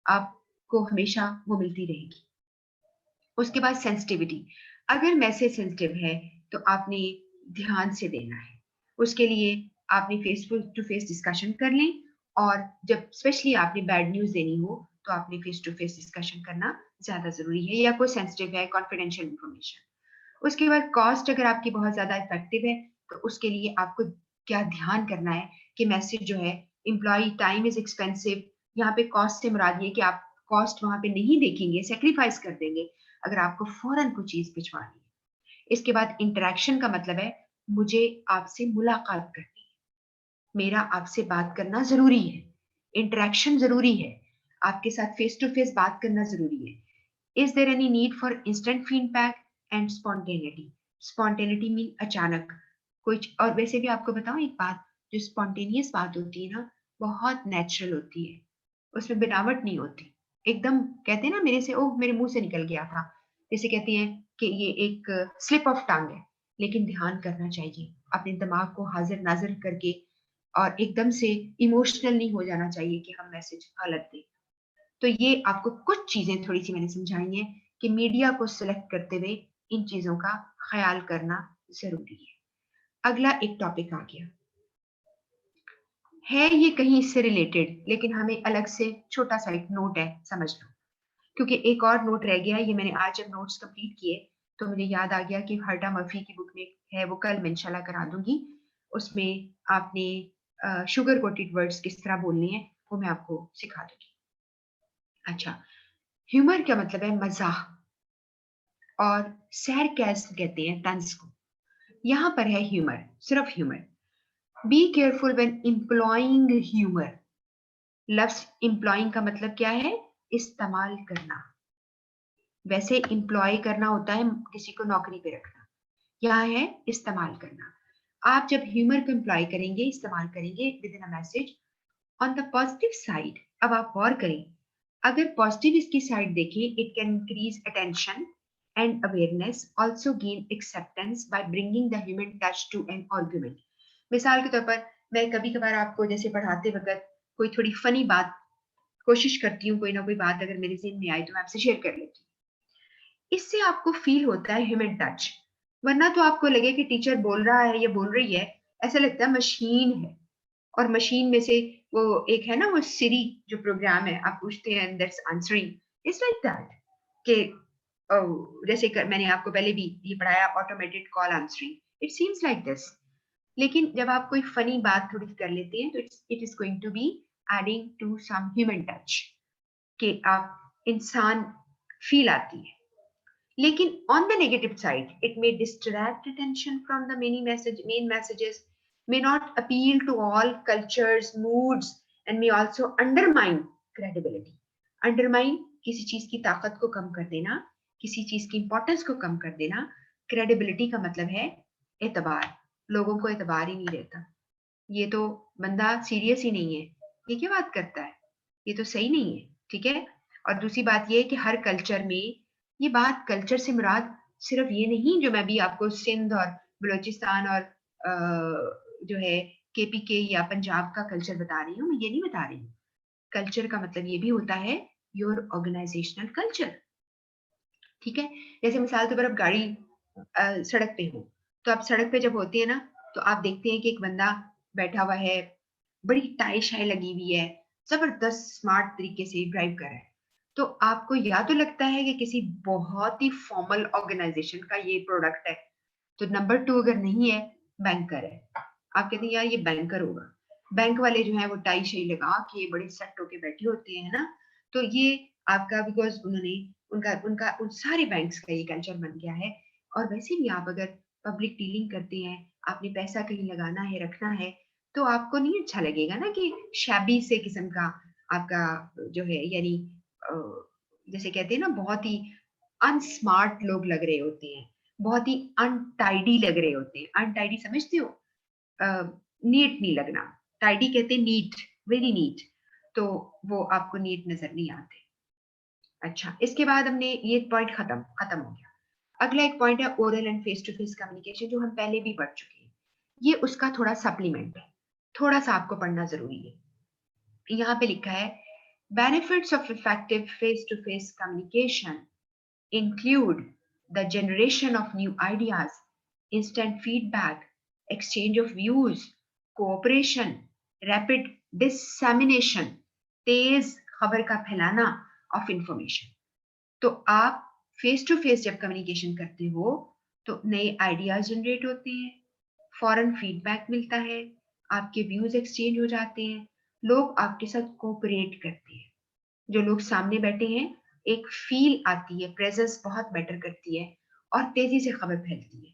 आपको हमेशा वो मिलती रहेगी। उसके बाद सेंसिटिविटी, अगर मैसेज सेंसिटिव है तो आपने ध्यान से देना है, उसके लिए आपने फेस टू फेस डिस्कशन कर लें, और जब स्पेशली आपने बैड न्यूज देनी हो तो आपने फेस टू फेस डिस्कशन करना ज्यादा जरूरी है, या कोई सेंसिटिव है, कॉन्फिडेंशियल इंफॉर्मेशन। उसके बाद कॉस्ट, अगर आपकी बहुत ज्यादा इफेक्टिव है तो उसके लिए आपको क्या ध्यान करना है कि मैसेज जो है, एम्प्लॉय टाइम इज एक्सपेंसिव, यहाँ पे कॉस्ट से मुराद ये कि आप कॉस्ट वहां पे नहीं देखेंगे, सेक्रीफाइस कर देंगे अगर आपको फौरन कोई चीज भिजवानी है। इसके बाद इंटरेक्शन का मतलब है मुझे आपसे मुलाकात करनी है, मेरा आपसे बात करना जरूरी है, इंटरेक्शन जरूरी है, आपके साथ फेस टू फेस बात करना जरूरी है। Is there any need for instant feedback and spontaneity, spontaneity mean अचानक कुछ। और वैसे भी आपको बताऊं एक बात, जो स्पॉन्टेनियस बात होती है ना, बहुत नेचुरल होती है, उसमें बनावट नहीं होती, एकदम कहते हैं ना मेरे से, ओह मेरे मुंह से निकल गया था, जैसे कहती हैं कि ये एक स्लिप ऑफ टंग है। लेकिन ध्यान करना चाहिए, अपने दिमाग को हाजिर नाजिर करके, और एकदम से इमोशनल नहीं हो जाना चाहिए कि हम मैसेज गलत दें। तो ये आपको कुछ चीजें थोड़ी सी मैंने समझाई हैं कि मीडिया को सिलेक्ट करते हुए इन चीजों का ख्याल करना जरूरी है। अगला एक टॉपिक आ गया है, ये कहीं इससे रिलेटेड, लेकिन हमें अलग से छोटा सा एक नोट है, समझ लो, क्योंकि एक और नोट रह गया। ये मैंने आज जब नोट्स कंप्लीट किए तो मुझे याद आ गया कि हर्टा मर्फी की बुक में है, वो कल मैं इंशाल्लाह करा दूंगी। उसमें आपने शुगर कोटेड वर्ड्स किस तरह बोलने हैं वो मैं आपको सिखा दूंगी। अच्छा, ह्यूमर का मतलब है मजाक, और सैरकैज़्म कहते हैं तंज को। यहाँ पर है ह्यूमर, सिर्फ humour. Be careful when employing humour. लफ्ज एम्प्लॉइंग का मतलब क्या है? इस्तेमाल करना। वैसे एम्प्लॉय करना होता है किसी को नौकरी पे रखना, यहाँ है इस्तेमाल करना। आप जब ह्यूमर को एम्प्लॉय करेंगे, इस्तेमाल करेंगे with in a message on the positive side, अब आप गौर करें, अगर पॉजिटिव इसकी साइड देखें, it can increase attention and awareness, also gain acceptance by bringing the human touch to an argument. मिसाल के तौर पर मैं कभी कभार आपको जैसे पढ़ाते वक्त कोई थोड़ी फनी बात कोशिश करती हूँ, कोई ना कोई बात अगर मेरे ज़हन में आई तो मैं आपसे शेयर कर लेती हूँ, इससे आपको फील होता है ह्यूमन टच। वरना तो आपको लगे कि टीचर बोल रहा है या बोल रही है, ऐसा लगता है मशीन है। और मशीन में से वो एक है ना, वो सिरी जो प्रोग्राम है, आप पूछते हैं that's answering, it's like that कि जैसे मैंने आपको पहले भी ये पढ़ाया, automated call answering, it seems like this. लेकिन जब आप कोई फनी बात थोड़ी कर लेते हैं तो it is going to be adding to some human touch, कि आप इंसान फील आती है। लेकिन on the negative side, it may distract attention from the main messages, may not appeal to all cultures, moods, and may also undermine credibility. Undermine किसी चीज की ताकत को कम कर देना, किसी चीज की इंपॉर्टेंस को कम कर देना। क्रेडिबिलिटी का मतलब है एतबार, लोगों को एतबार ही नहीं रहता, ये तो बंदा सीरियस ही नहीं है, ये क्या बात करता है, ये तो सही नहीं है, ठीक है। और दूसरी बात ये है कि हर कल्चर में, ये बात कल्चर से मुराद सिर्फ ये नहीं जो मैं भी आपको सिंध और बलूचिस्तान और जो है केपीके या पंजाब का कल्चर बता रही हूँ, मैं ये नहीं बता रही हूँ। कल्चर का मतलब ये भी होता है योर ऑर्गेनाइजेशनल कल्चर, ठीक है। जैसे मिसाल के तौर पर आप गाड़ी सड़क पे हो, तो आप सड़क पे जब होती है ना, तो आप देखते हैं कि एक बंदा बैठा हुआ है, बड़ी टाई शाई लगी हुई है, जबरदस्त स्मार्ट तरीके से ड्राइव कर रहा है, तो आपको या तो लगता है कि किसी बहुत ही फॉर्मल ऑर्गेनाइजेशन का ये प्रोडक्ट है, तो नंबर 2 अगर नहीं है, बैंकर है, आप कहते हैं यार ये बैंकर होगा। बैंक वाले जो है वो टाई शाई लगा के बड़े सेट होके बैठे होते हैं ना, तो ये आपका, बिकॉज उन्होंने उनका उनका उन सारे बैंक्स का ये कल्चर बन गया है। और वैसे भी आप अगर पब्लिक डीलिंग करते हैं, आपने पैसा कहीं लगाना है, रखना है, तो आपको नहीं अच्छा लगेगा ना कि शैबी से किस्म का आपका जो है, यानी जैसे कहते हैं ना, बहुत ही अनस्मार्ट लोग लग रहे होते हैं, बहुत ही अनटाइडी लग रहे होते हैं। अनटाइडी समझते हो? नीट नहीं लगना। टाइडी कहते हैं नीट, वेरी नीट, तो वो आपको नीट नजर नहीं आते। अच्छा, इसके बाद हमने ये पॉइंट खत्म खत्म हो गया। अगला एक पॉइंट है oral and face to face communication, जो हम पहले भी पढ़ चुके हैं। ये उसका थोड़ा सप्लीमेंट है, थोड़ा सा आपको पढ़ना जरूरी है। यहाँ पे लिखा है benefits of effective face to face communication include the generation of new ideas, instant feedback, exchange of views, cooperation, rapid dissemination, तेज खबर का फैलाना of information। तो आप फेस टू फेस जब कम्युनिकेशन करते हो तो नए आइडियाज जनरेट होते हैं, फॉरन फीडबैक मिलता है, आपके व्यूज एक्सचेंज हो जाते हैं, लोग आपके साथ कोऑपरेट करते हैं। जो लोग सामने बैठे हैं, एक फील आती है, प्रेजेंस बहुत बेटर करती है और तेजी से खबर फैलती है।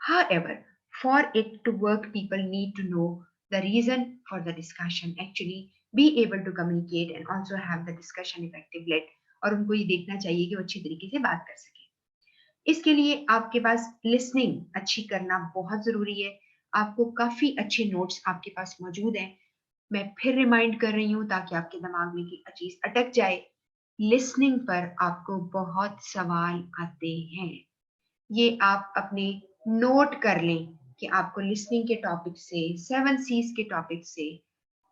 However, for it to work, people need to know the reason for the discussion, actually be able to communicate and also have the discussion effective led, और उनको ये देखना चाहिए कि वो अच्छी तरीके से बात कर सके। इसके लिए आपके पास लिसनिंग अच्छी करना बहुत जरूरी है। आपको काफी अच्छे नोट्स आपके पास मौजूद हैं। मैं फिर रिमाइंड कर रही हूँ ताकि आपके दिमाग में की चीज अटक जाए। लिसनिंग पर आपको बहुत सवाल आते हैं, ये आप अपने नोट कर लें कि आपको लिसनिंग के टॉपिक से, 7 C's के टॉपिक से,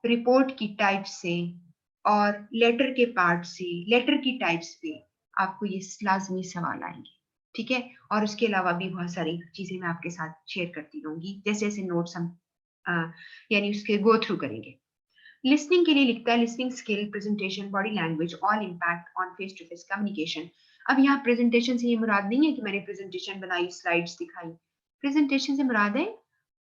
रिपोर्ट की टाइप से और लेटर के पार्ट से, लेटर की टाइप्स पे आपको ये लाजमी सवाल आएंगे। ठीक है, और उसके अलावा भी बहुत सारी चीजें मैं आपके साथ शेयर करती रहूंगी जैसे जैसे नोट्स हम यानी उसके गो थ्रू करेंगे। लिसनिंग के लिए लिखता है listening skill, presentation, body language all impact on face to face communication. अब यहाँ प्रेजेंटेशन से ये मुराद नहीं है कि मैंने प्रेजेंटेशन बनाई, स्लाइड्स दिखाई। प्रेजेंटेशन से मुराद है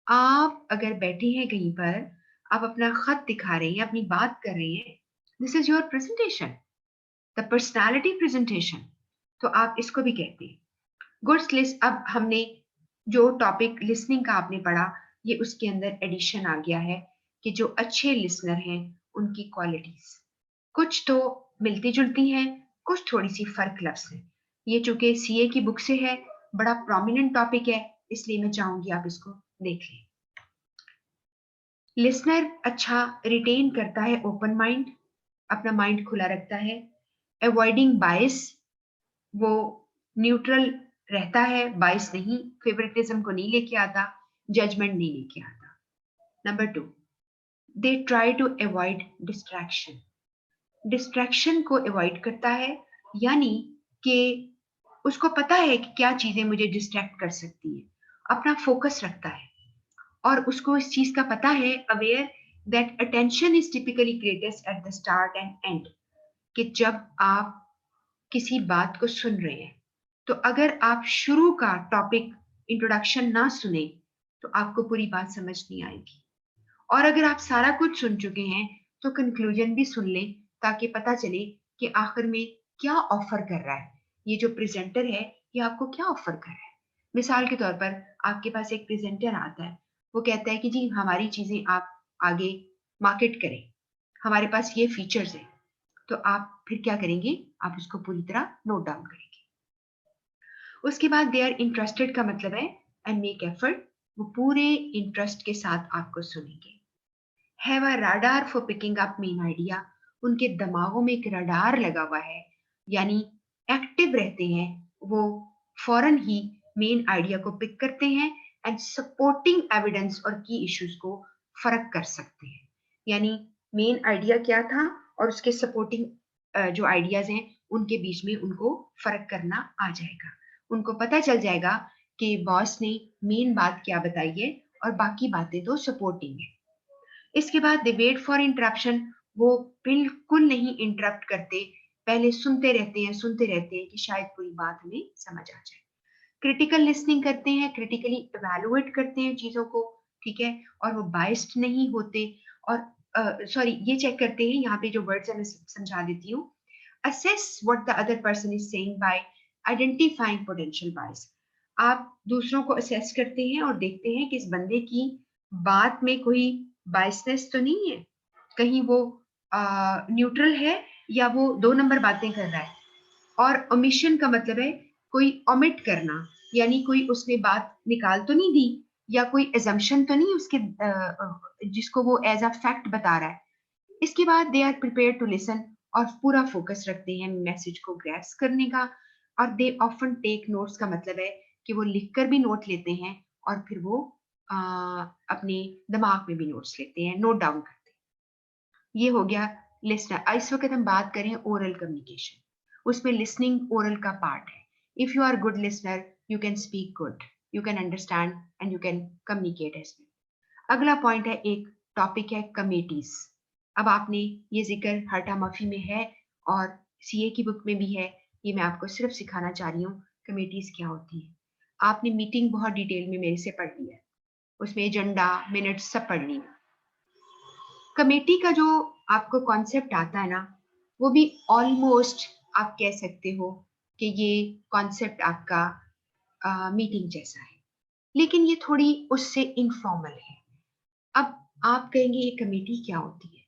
आप अगर बैठे हैं कहीं पर, आप अपना खत दिखा रहे हैं, अपनी बात कर रहे हैं, this is your presentation, the personality presentation. तो आप इसको भी कहते हैं गुड्स लिस्ट। अब हमने जो टॉपिक लिसनिंग का आपने पढ़ा, ये उसके अंदर एडिशन आ गया है कि जो अच्छे लिसनर हैं उनकी क्वालिटीज कुछ तो मिलती जुलती हैं, कुछ थोड़ी सी फर्क लफ्ज है। ये चूंकि सीए की बुक से है, बड़ा प्रोमिनेंट टॉपिक है, इसलिए मैं चाहूंगी आप इसको देख लें। लिसनर अच्छा रिटेन करता है ओपन माइंड, अपना माइंड खुला रखता है। अवॉइडिंग बायस, वो न्यूट्रल रहता है, बायस नहीं, फेवरेटिज्म को नहीं लेके आता, जजमेंट नहीं लेके आता। Number 2, they try to avoid distraction. Distraction को अवॉइड करता है, यानी कि उसको पता है कि क्या चीजें मुझे डिस्ट्रैक्ट कर सकती है, अपना फोकस रखता है और उसको इस चीज का पता है, aware that attention is typically greatest at the start and and, कि जब आप किसी बात को सुन रहे हैं तो अगर आप शुरू का टॉपिक इंट्रोडक्शन ना सुने तो आपको पूरी बात समझ नहीं आएगी, और अगर आप सारा कुछ सुन चुके हैं तो कंक्लूजन भी सुन लें ताकि पता चले कि आखिर में क्या ऑफर कर रहा है ये जो प्रेजेंटर है, ये आपको क्या ऑफर कर रहा है। मिसाल के तौर पर आपके पास एक प्रेजेंटर आता है, वो कहता है कि जी हमारी चीजें आप आगे मार्केट करें, हमारे पास ये फीचर्स हैं, तो आप फिर क्या करेंगे, आप उसको पूरी तरह नोट डाउन करेंगे। उसके बाद दे आर इंटरेस्टेड का मतलब है एंड मेक एफर्ट, वो पूरे इंटरेस्ट के साथ आपको सुनेंगे। Have a radar for picking up main idea, उनके दिमागों में एक रडार लगा हुआ है, यानी एक्टिव रहते हैं, वो फौरन ही मेन आइडिया को पिक करते हैं एंड सपोर्टिंग एविडेंस और की इश्यूज को फर्क कर सकते हैं। यानी मेन आइडिया क्या था और उसके सपोर्टिंग जो आइडियाज हैं उनके बीच में उनको फर्क करना आ जाएगा। उनको पता चल जाएगा कि बॉस ने मेन बात क्या बताई है और बाकी बातें तो सपोर्टिंग है। इसके बाद दे वेट फॉर इंटरप्शन, वो बिल्कुल नहीं इंटरप्ट करते, पहले सुनते रहते हैं कि शायद पूरी बात हमें समझ आ जाए। क्रिटिकल लिसनिंग करते हैं, क्रिटिकली इवैल्यूएट करते हैं चीजों को, ठीक है, और वो बाइस्ड नहीं होते। और सॉरी ये चेक करते हैं, यहाँ पे जो वर्ड्स है मैं समझा देती हूँ। assess what the other person is saying by identifying potential bias, आप दूसरों को असेस करते हैं और देखते हैं कि इस बंदे की बात में कोई बायसनेस तो नहीं है, कहीं वो न्यूट्रल है या वो 2 नंबर बातें कर रहा है। और ओमिशन का मतलब है कोई ओमिट करना, यानी कोई उसने बात निकाल तो नहीं दी, या कोई assumption तो नहीं उसके जिसको वो एज अ फैक्ट बता रहा है। इसके बाद they are prepare to listen, और पूरा फोकस रखते हैं मैसेज को ग्रैस्प करने का। और दे ऑफन टेक नोट्स का मतलब है कि वो लिखकर भी नोट लेते हैं, और फिर वो अपने दिमाग में भी नोट्स लेते हैं, नोट डाउन करते हैं। ये हो गया लिसनर। इस वक्त हम बात करें ओरल कम्युनिकेशन, उसमें लिसनिंग ओरल का पार्ट है। If you are good listener, you can speak good, you can understand and you can communicate as well. अगला पॉइंट है, एक टॉपिक है कमेटीज। अब आपने ये जिक्र हर्टा मफी में है और सीए की बुक में भी है, ये मैं आपको सिर्फ सिखाना चाह रही हूँ कमेटीज क्या होती है। आपने मीटिंग बहुत डिटेल में मेरे से पढ़ लिया है, उसमें एजेंडा मिनट्स सब पढ़ लिया। कमेटी का जो आपको कॉन्सेप्ट आता है ना, वो भी ऑलमोस्ट आप कह सकते हो कि ये कॉन्सेप्ट आपका मीटिंग जैसा है, लेकिन ये थोड़ी उससे इनफॉर्मल है। अब आप कहेंगे ये कमेटी क्या होती है?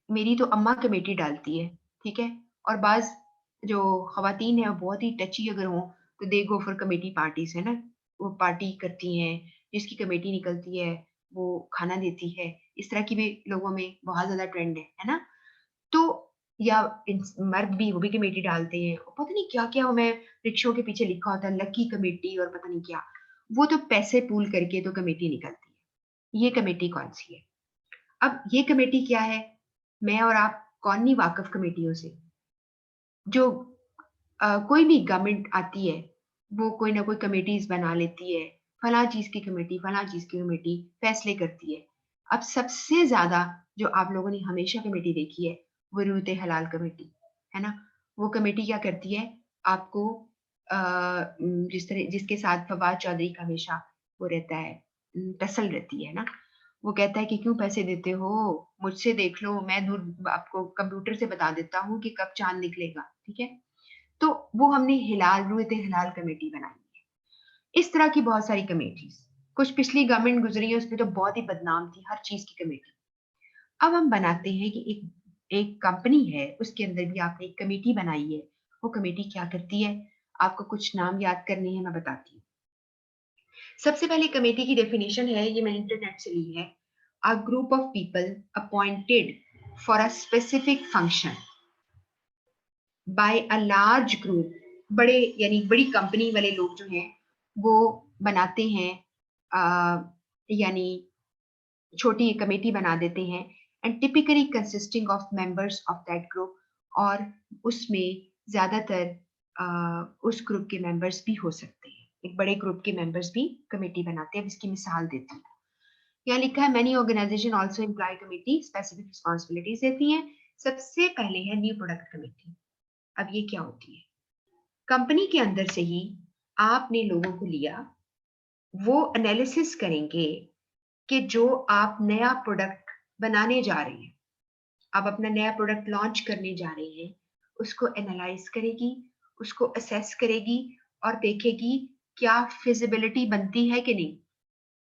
मेरी तो अम्मा कमेटी डालती है, ठीक है? और बाज़ जो ख़वातीन हैं वो बहुत ही टची अगर हों तो दे गो फॉर कमेटी पार्टीज़, है ना? वो पार्टी करती हैं, जिसकी कमेटी निकलती है वो खाना देती है। इस तरह की भी लोगों में बहुत ज़्यादा ट्रेंड है ना? तो या मर्द भी वो भी कमेटी डालते हैं, और पता नहीं क्या-क्या हमें रिक्शों के पीछे लिखा होता है लकी कमेटी और पता नहीं क्या। वो तो पैसे पूल करके तो कमेटी निकलती है। ये कमेटी कौन-सी है? अब ये कमेटी क्या है? मैं और आप कौन नहीं वाकिफ कमेटियों से। जो कोई भी गवर्नमेंट आती है, वो कोई ना कोई कमेटीज़ बना लेती है। फलाँ चीज़ की कमेटी, फलाँ चीज़ की कमेटी फैसले करती है। अब सबसे ज़्यादा जो आप लोगों ने हमेशा कमेटी देखी है, वो रूत हलाल कमेटी, है ना? वो कमेटी क्या करती है, आपको जिसके साथ फवाद चौधरी का हमेशा वो रहता है, टसल रहती है ना? वो कहता है कि क्यों पैसे देते हो? मुझसे देख लो, मैं दूर आपको कंप्यूटर से बता देता हूँ कि कब चाँद निकलेगा, ठीक है? तो वो हमने हिलाल रूयत हिलाल कमेटी बनाई है। इस तरह की बहुत सारी कमेटीज़, कुछ पिछली गवर्नमेंट गुज़री है उसमें तो बहुत ही बदनाम थी हर चीज़ की कमेटी। अब हम बनाते हैं कि एक एक कंपनी है, उसके अंदर भी आपने एक कमेटी बनाई है। वो कमेटी क्या करती है? आपको कुछ नाम याद करने हैं, मैं बताती हूँ। सबसे पहले कमेटी की डेफिनिशन है, ये मैंने इंटरनेट से ली है। A group of people appointed for a specific function by a large group. बड़े यानी बड़ी कंपनी वाले लोग जो हैं वो बनाते हैं, यानी छोटी कमेटी बना देते हैं, and typically consisting of members of that group. और उसमें ज्यादातर उस ग्रुप के मेंबर्स भी हो सकते हैं, एक बड़े ग्रुप के मेंबर्स भी कमेटी बनाते हैं। अब इसकी मिसाल देती हूँ। यहाँ लिखा है many organisation also employ committee specific responsibilities देती हैं। सबसे पहले है न्यू प्रोडक्ट कमेटी। अब ये क्या होती है? कंपनी के अंदर से ही आपने लोगों को लिया, वो एनालिसिस करेंगे कि जो आप नया प्रोडक्ट बनाने जा रहे हैं, आप अपना नया प्रोडक्ट लॉन्च करने जा रहे हैं, उसको एनालाइज करेगी, उसको असेस करेगी और देखेगी क्या फिजिबिलिटी बनती है कि नहीं,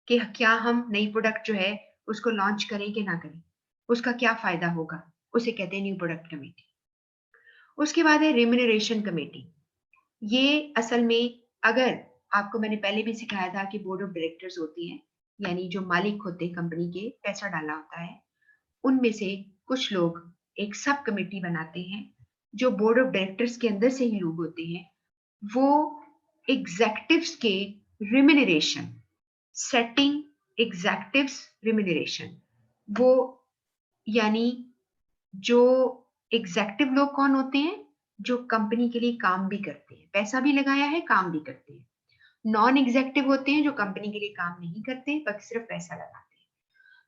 कि क्या हम नई प्रोडक्ट जो है उसको लॉन्च करें कि ना करें, उसका क्या फायदा होगा। उसे कहते हैं न्यू प्रोडक्ट कमेटी। उसके बाद है रेम्यूनरेशन कमेटी। ये असल में, अगर आपको मैंने पहले भी सिखाया था कि बोर्ड ऑफ डायरेक्टर्स होती हैं, यानी जो मालिक होते हैं कंपनी के, पैसा डाला होता है, उनमें से कुछ लोग एक सब कमेटी बनाते हैं जो बोर्ड ऑफ डायरेक्टर्स के अंदर से ही लोग होते हैं। वो एग्जेक्टिव्स के रिम्यूनरेशन, सेटिंग एग्जेक्टिव्स रिम्यूनरेशन, वो यानी जो एग्जेक्टिव लोग कौन होते हैं? जो कंपनी के लिए काम भी करते हैं, पैसा भी लगाया है, काम भी करते हैं। नॉन एग्जेक्टिव होते हैं जो कंपनी के लिए काम नहीं करते, बस सिर्फ पैसा लगाते हैं।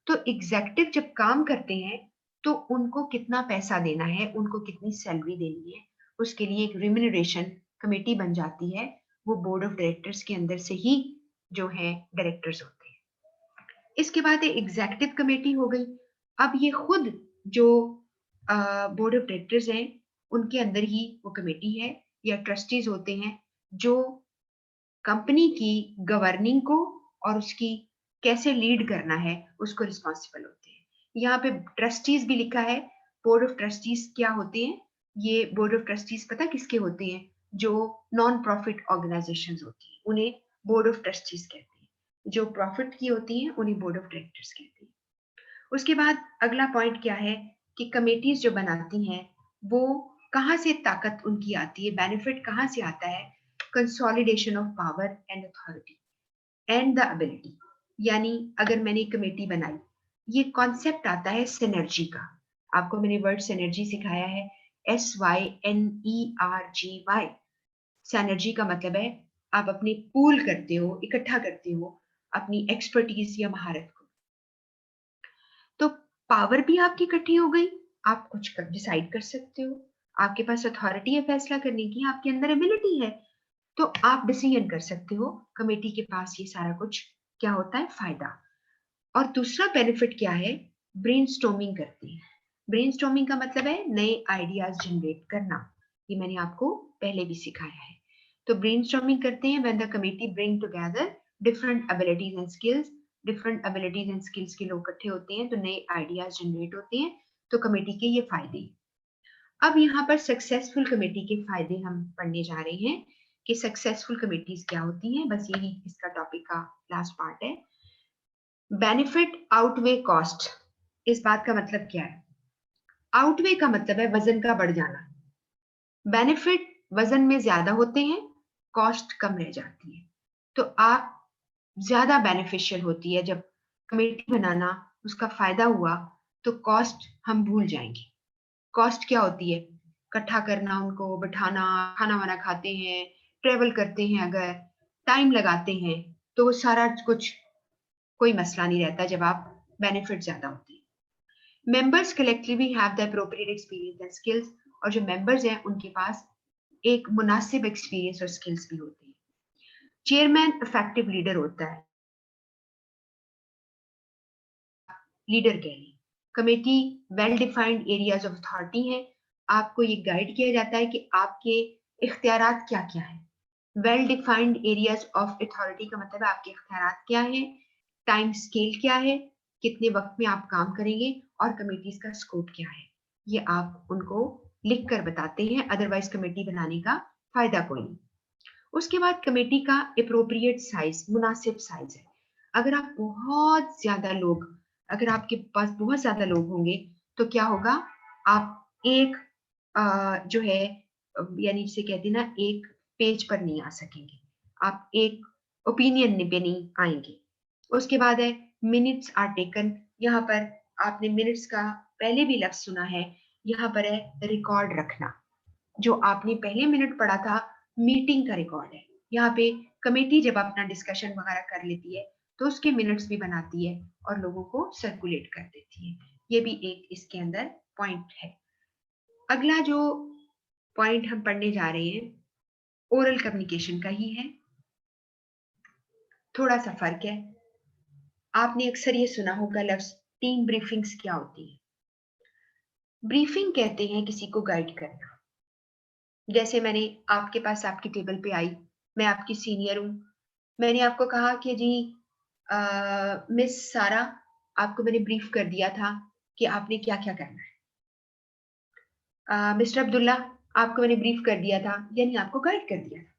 तो एग्जेक्टिव जब काम करते हैं तो उनको कितना पैसा देना है, उनको कितनी सैलरी देनी है, उसके लिए एक रिम्यूनरेशन कमेटी बन जाती है। वो बोर्ड ऑफ डायरेक्टर्स के अंदर से ही जो है डायरेक्टर्स होते हैं। इसके बाद एग्जेक्टिव कमेटी हो गई। अब ये खुद जो बोर्ड ऑफ डायरेक्टर्स हैं, उनके अंदर ही वो कमेटी है या ट्रस्टीज होते हैं जो कंपनी की गवर्निंग को और उसकी कैसे लीड करना है उसको रिस्पॉन्सिबल होते हैं। यहाँ पे ट्रस्टीज भी लिखा है। बोर्ड ऑफ ट्रस्टीज क्या होते हैं? ये बोर्ड ऑफ ट्रस्टीज पता किसके होते हैं? जो नॉन प्रॉफिट ऑर्गेनाइजेशंस होती हैं उन्हें बोर्ड ऑफ ट्रस्टीज कहते हैं, जो प्रॉफिट की होती हैं उन्हें बोर्ड ऑफ डायरेक्टर्स कहते हैं। उसके बाद अगला पॉइंट क्या है कि कमेटीज जो बनाती हैं वो कहाँ से ताकत उनकी आती है, बेनिफिट कहाँ से आता है? Consolidation of power and authority and the ability. यानी अगर मैंने कमेटी बनाई, ये कॉन्सेप्ट आता है सिनर्जी का। आपको मैंने वर्ड सिनर्जी सिखाया है, SYNERGY। सिनर्जी का मतलब है आप अपनी पूल करते हो, इकट्ठा करते हो अपनी एक्सपर्टीज या महारत को। तो पावर भी आपकी इकट्ठी हो गई, आप कुछ डिसाइड कर सकते हो, आपके पास अथॉरिटी है फैसला करने की, आपके अंदर एबिलिटी है, तो आप डिसीजन कर सकते हो। कमेटी के पास ये सारा कुछ क्या होता है? फायदा। और दूसरा बेनिफिट क्या है? ब्रेनस्टॉर्मिंग करते हैं। ब्रेनस्टॉर्मिंग का मतलब है नए आइडियाज जनरेट करना, ये मैंने आपको पहले भी सिखाया है। तो ब्रेनस्टॉर्मिंग करते हैं when the committee bring together different abilities and skills. Different abilities and skills के लोग इकट्ठे होते हैं तो नए आइडियाज जनरेट होते हैं, तो कमेटी के ये फायदे। अब यहाँ पर सक्सेसफुल कमेटी के फायदे हम पढ़ने जा रहे हैं कि सक्सेसफुल कमेटीज क्या होती हैं। बस यही इसका टॉपिक का लास्ट पार्ट है। Benefit outweigh cost. इस बात का मतलब क्या है? आउटवे का मतलब है वजन का बढ़ जाना। बेनिफिट वजन में ज्यादा होते हैं, कॉस्ट कम रह जाती है। तो आप ज्यादा बेनिफिशियल होती है जब कमेटी बनाना, उसका फायदा हुआ तो कॉस्ट हम भूल जाएंगे। कॉस्ट क्या होती है? इकट्ठा करना, उनको बिठाना, खाना वाना खाते हैं, ट्रेवल करते हैं, अगर टाइम लगाते हैं तो वो सारा कुछ कोई मसला नहीं रहता जब आप बेनिफिट ज्यादा होते हैं। Members collectively have the appropriate experience and skills. और जो मेंबर्स हैं उनके पास एक मुनासिब एक्सपीरियंस और स्किल्स भी होते हैं। चेयरमैन इफेक्टिव लीडर होता है, लीडर कह लें। Committee well defined areas of authority है, आपको ये गाइड किया जाता है कि आपके इख्तियारात क्या क्या है। Well defined areas of authority का मतलब है आपके इख्तियारात क्या है, टाइम स्केल क्या है, कितने वक्त में आप काम करेंगे, और कमेटीज का स्कोप क्या है, ये आप उनको लिख कर बताते हैं। अदरवाइज कमेटी बनाने का फायदा कोई नहीं। उसके बाद कमेटी का अप्रोप्रिएट साइज, मुनासिब साइज है। अगर आप बहुत ज्यादा लोग, अगर आपके पास बहुत ज्यादा लोग होंगे तो क्या होगा? आप एक जो है यानी जिसे कहते हैं ना, एक पेज पर नहीं आ सकेंगे, आप एक ओपिनियन पे नहीं आएंगे। उसके बाद है मिनट्स आर टेकन। यहाँ पर आपने मिनट्स का पहले भी लफ्ज सुना है, यहाँ पर है रिकॉर्ड रखना। जो आपने पहले मिनट पढ़ा था, मीटिंग का रिकॉर्ड है। यहाँ पे कमेटी जब अपना डिस्कशन वगैरह कर लेती है तो उसके मिनट्स भी बनाती है और लोगों को सर्कुलेट कर देती है। ये भी एक इसके अंदर पॉइंट है। अगला जो पॉइंट हम पढ़ने जा रहे हैं ओरल कम्युनिकेशन का ही है, थोड़ा सा फर्क है। आपने अक्सर ये सुना होगा लफ्ज टीम ब्रीफिंग्स। क्या होती है? ब्रीफिंग कहते हैं किसी को गाइड करना। जैसे मैंने आपके पास आपकी टेबल पे आई, मैं आपकी सीनियर हूँ, मैंने आपको कहा कि जी मिस सारा, आपको मैंने ब्रीफ कर दिया था कि आपने क्या क्या करना है। मिस्टर अब्दुल्ला, आपको मैंने ब्रीफ कर दिया था, यानी आपको गाइड कर दिया था।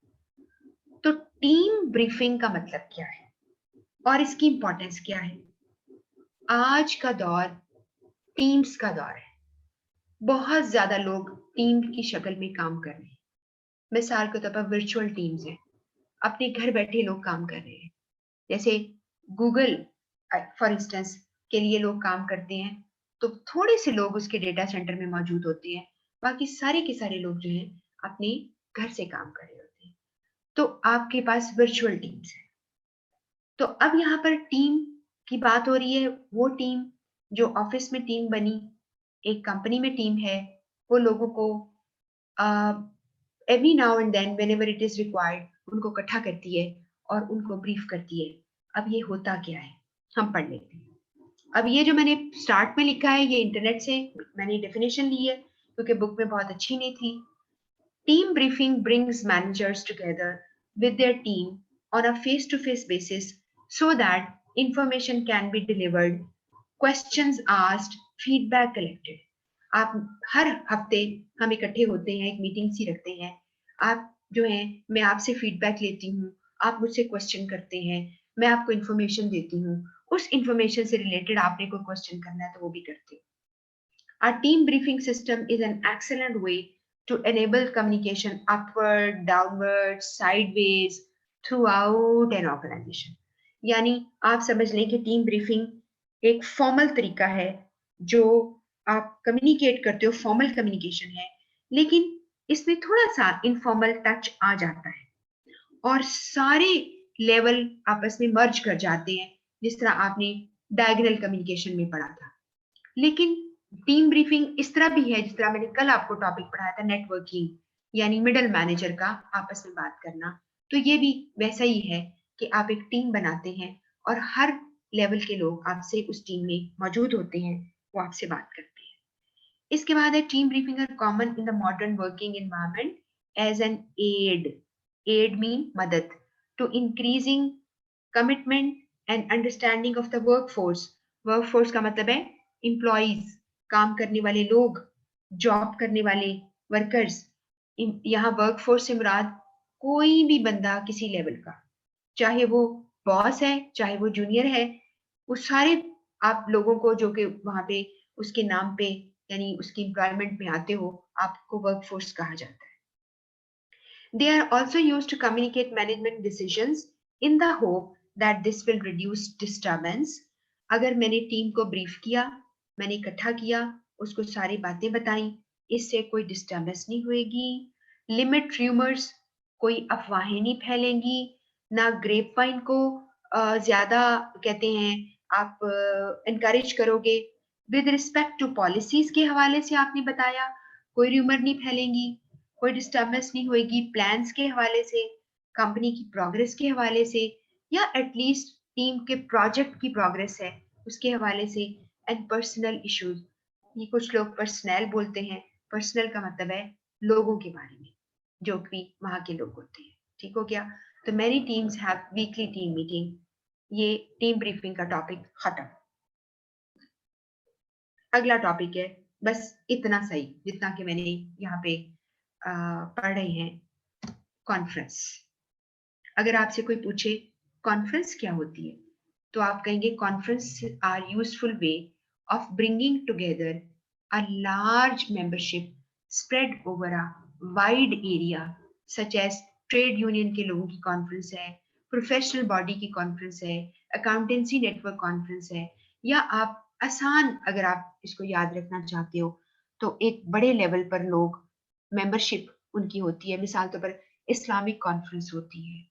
तो टीम ब्रीफिंग का मतलब क्या है और इसकी इंपॉर्टेंस क्या है? आज का दौर टीम्स का दौर है। बहुत ज्यादा लोग टीम की शक्ल में काम कर रहे हैं। मिसाल के तौर पर वर्चुअल टीम्स हैं, अपने घर बैठे लोग काम कर रहे हैं। जैसे गूगल फॉर इंस्टेंस के लिए लोग काम करते हैं, तो थोड़े से लोग उसके डेटा सेंटर में मौजूद होते हैं, बाकी सारे के सारे लोग जो हैं अपने घर से काम कर रहे होते हैं। तो आपके पास वर्चुअल टीम्स है। तो अब यहाँ पर टीम की बात हो रही है, वो टीम जो ऑफिस में टीम बनी, एक कंपनी में टीम है, वो लोगों को every now and then whenever it is required उनको इकट्ठा करती है और उनको ब्रीफ करती है। अब ये होता क्या है, हम पढ़ लेते हैं। अब ये जो मैंने स्टार्ट में लिखा है, ये इंटरनेट से मैंने डेफिनेशन ली है क्योंकि बुक में बहुत अच्छी नहीं थी। Team briefing brings managers together with their team on a face-to-face basis so that information can be delivered, questions asked, feedback collected. आप हर हफ्ते हम इकट्ठे होते हैं, एक मीटिंग सी रखते हैं। आप जो है, मैं आपसे फीडबैक लेती हूँ, आप मुझसे क्वेश्चन करते हैं, मैं आपको इन्फॉर्मेशन देती हूँ, उस इन्फॉर्मेशन से रिलेटेड आपने कोई क्वेश्चन करना है तो वो भी करते हैं। Our team briefing system is an excellent way to enable communication upward, downward, sideways throughout an organization. यानी आप समझ लें कि टीम ब्रीफिंग एक फॉर्मल तरीका है जो आप कम्युनिकेट करते हो, फॉर्मल कम्युनिकेशन है, लेकिन इसमें थोड़ा सा इनफॉर्मल टच आ जाता है और सारे लेवल आपस में मर्ज कर जाते हैं, जिस तरह आपने डायगोनल कम्युनिकेशन में पढ़ा था। लेकिन टीम ब्रीफिंग इस तरह भी है, जिस तरह मैंने कल आपको टॉपिक पढ़ाया था, नेटवर्किंग, यानी मिडल मैनेजर का आपस में बात करना। तो ये भी वैसा ही है कि आप एक टीम बनाते हैं और हर लेवल के लोग आपसे उस टीम में मौजूद होते हैं, वो आपसे बात करते हैं। इसके बाद है team briefing are common in the modern working environment as an aid mean मदद to increasing commitment and understanding of the workforce का मतलब है एम्प्लॉइज, काम करने वाले लोग, जॉब करने वाले वर्कर्स। यहाँ वर्कफोर्स से मुराद कोई भी बंदा किसी लेवल का, चाहे वो बॉस है, चाहे वो जूनियर है, वो सारे आप लोगों को जो कि वहां पे उसके नाम पे यानी उसकी एम्प्लॉयमेंट में आते हो, आपको वर्कफोर्स कहा जाता है। They are also used to communicate management decisions in the hope that this will reduce disturbance. अगर मैंने टीम को ब्रीफ किया, मैंने इकट्ठा किया, उसको सारी बातें बताई, इससे कोई डिस्टर्बेंस नहीं होएगी। लिमिट र्यूमर्स, कोई अफवाहें नहीं फैलेंगी, ना ग्रेप वाइन को ज्यादा कहते हैं आप इनकरेज करोगे। विद रिस्पेक्ट टू पॉलिसीज के हवाले से आपने बताया, कोई र्यूमर नहीं फैलेंगी, कोई डिस्टर्बेंस नहीं होएगी प्लान्स के हवाले से, कंपनी की प्रोग्रेस के हवाले से, या एटलीस्ट टीम के प्रोजेक्ट की प्रोग्रेस है उसके हवाले से, एंड पर्सनल इश्यूज। ये कुछ लोग पर्सनल बोलते हैं, पर्सनल का मतलब है लोगों के बारे में, जो भी वहां के लोग होते हैं। ठीक हो गया? तो many teams have weekly team meeting. ये टीम ब्रीफिंग का टॉपिक खत्म। अगला टॉपिक है, बस इतना सही जितना कि मैंने यहाँ पे पढ़ रहे हैं, कॉन्फ्रेंस। अगर आपसे कोई पूछे कॉन्फ्रेंस क्या होती है, तो आप कहेंगे conference are useful way of bringing together a large membership spread over a wide area, such as trade union के लोगों की कॉन्फ्रेंस है, प्रोफेशनल बॉडी की कॉन्फ्रेंस है, अकाउंटेंसी नेटवर्क कॉन्फ्रेंस है, या आप आसान अगर आप इसको याद रखना चाहते हो तो एक बड़े लेवल पर लोग मेंबरशिप उनकी होती है। मिसाल तौर पर इस्लामिक कॉन्फ्रेंस होती है,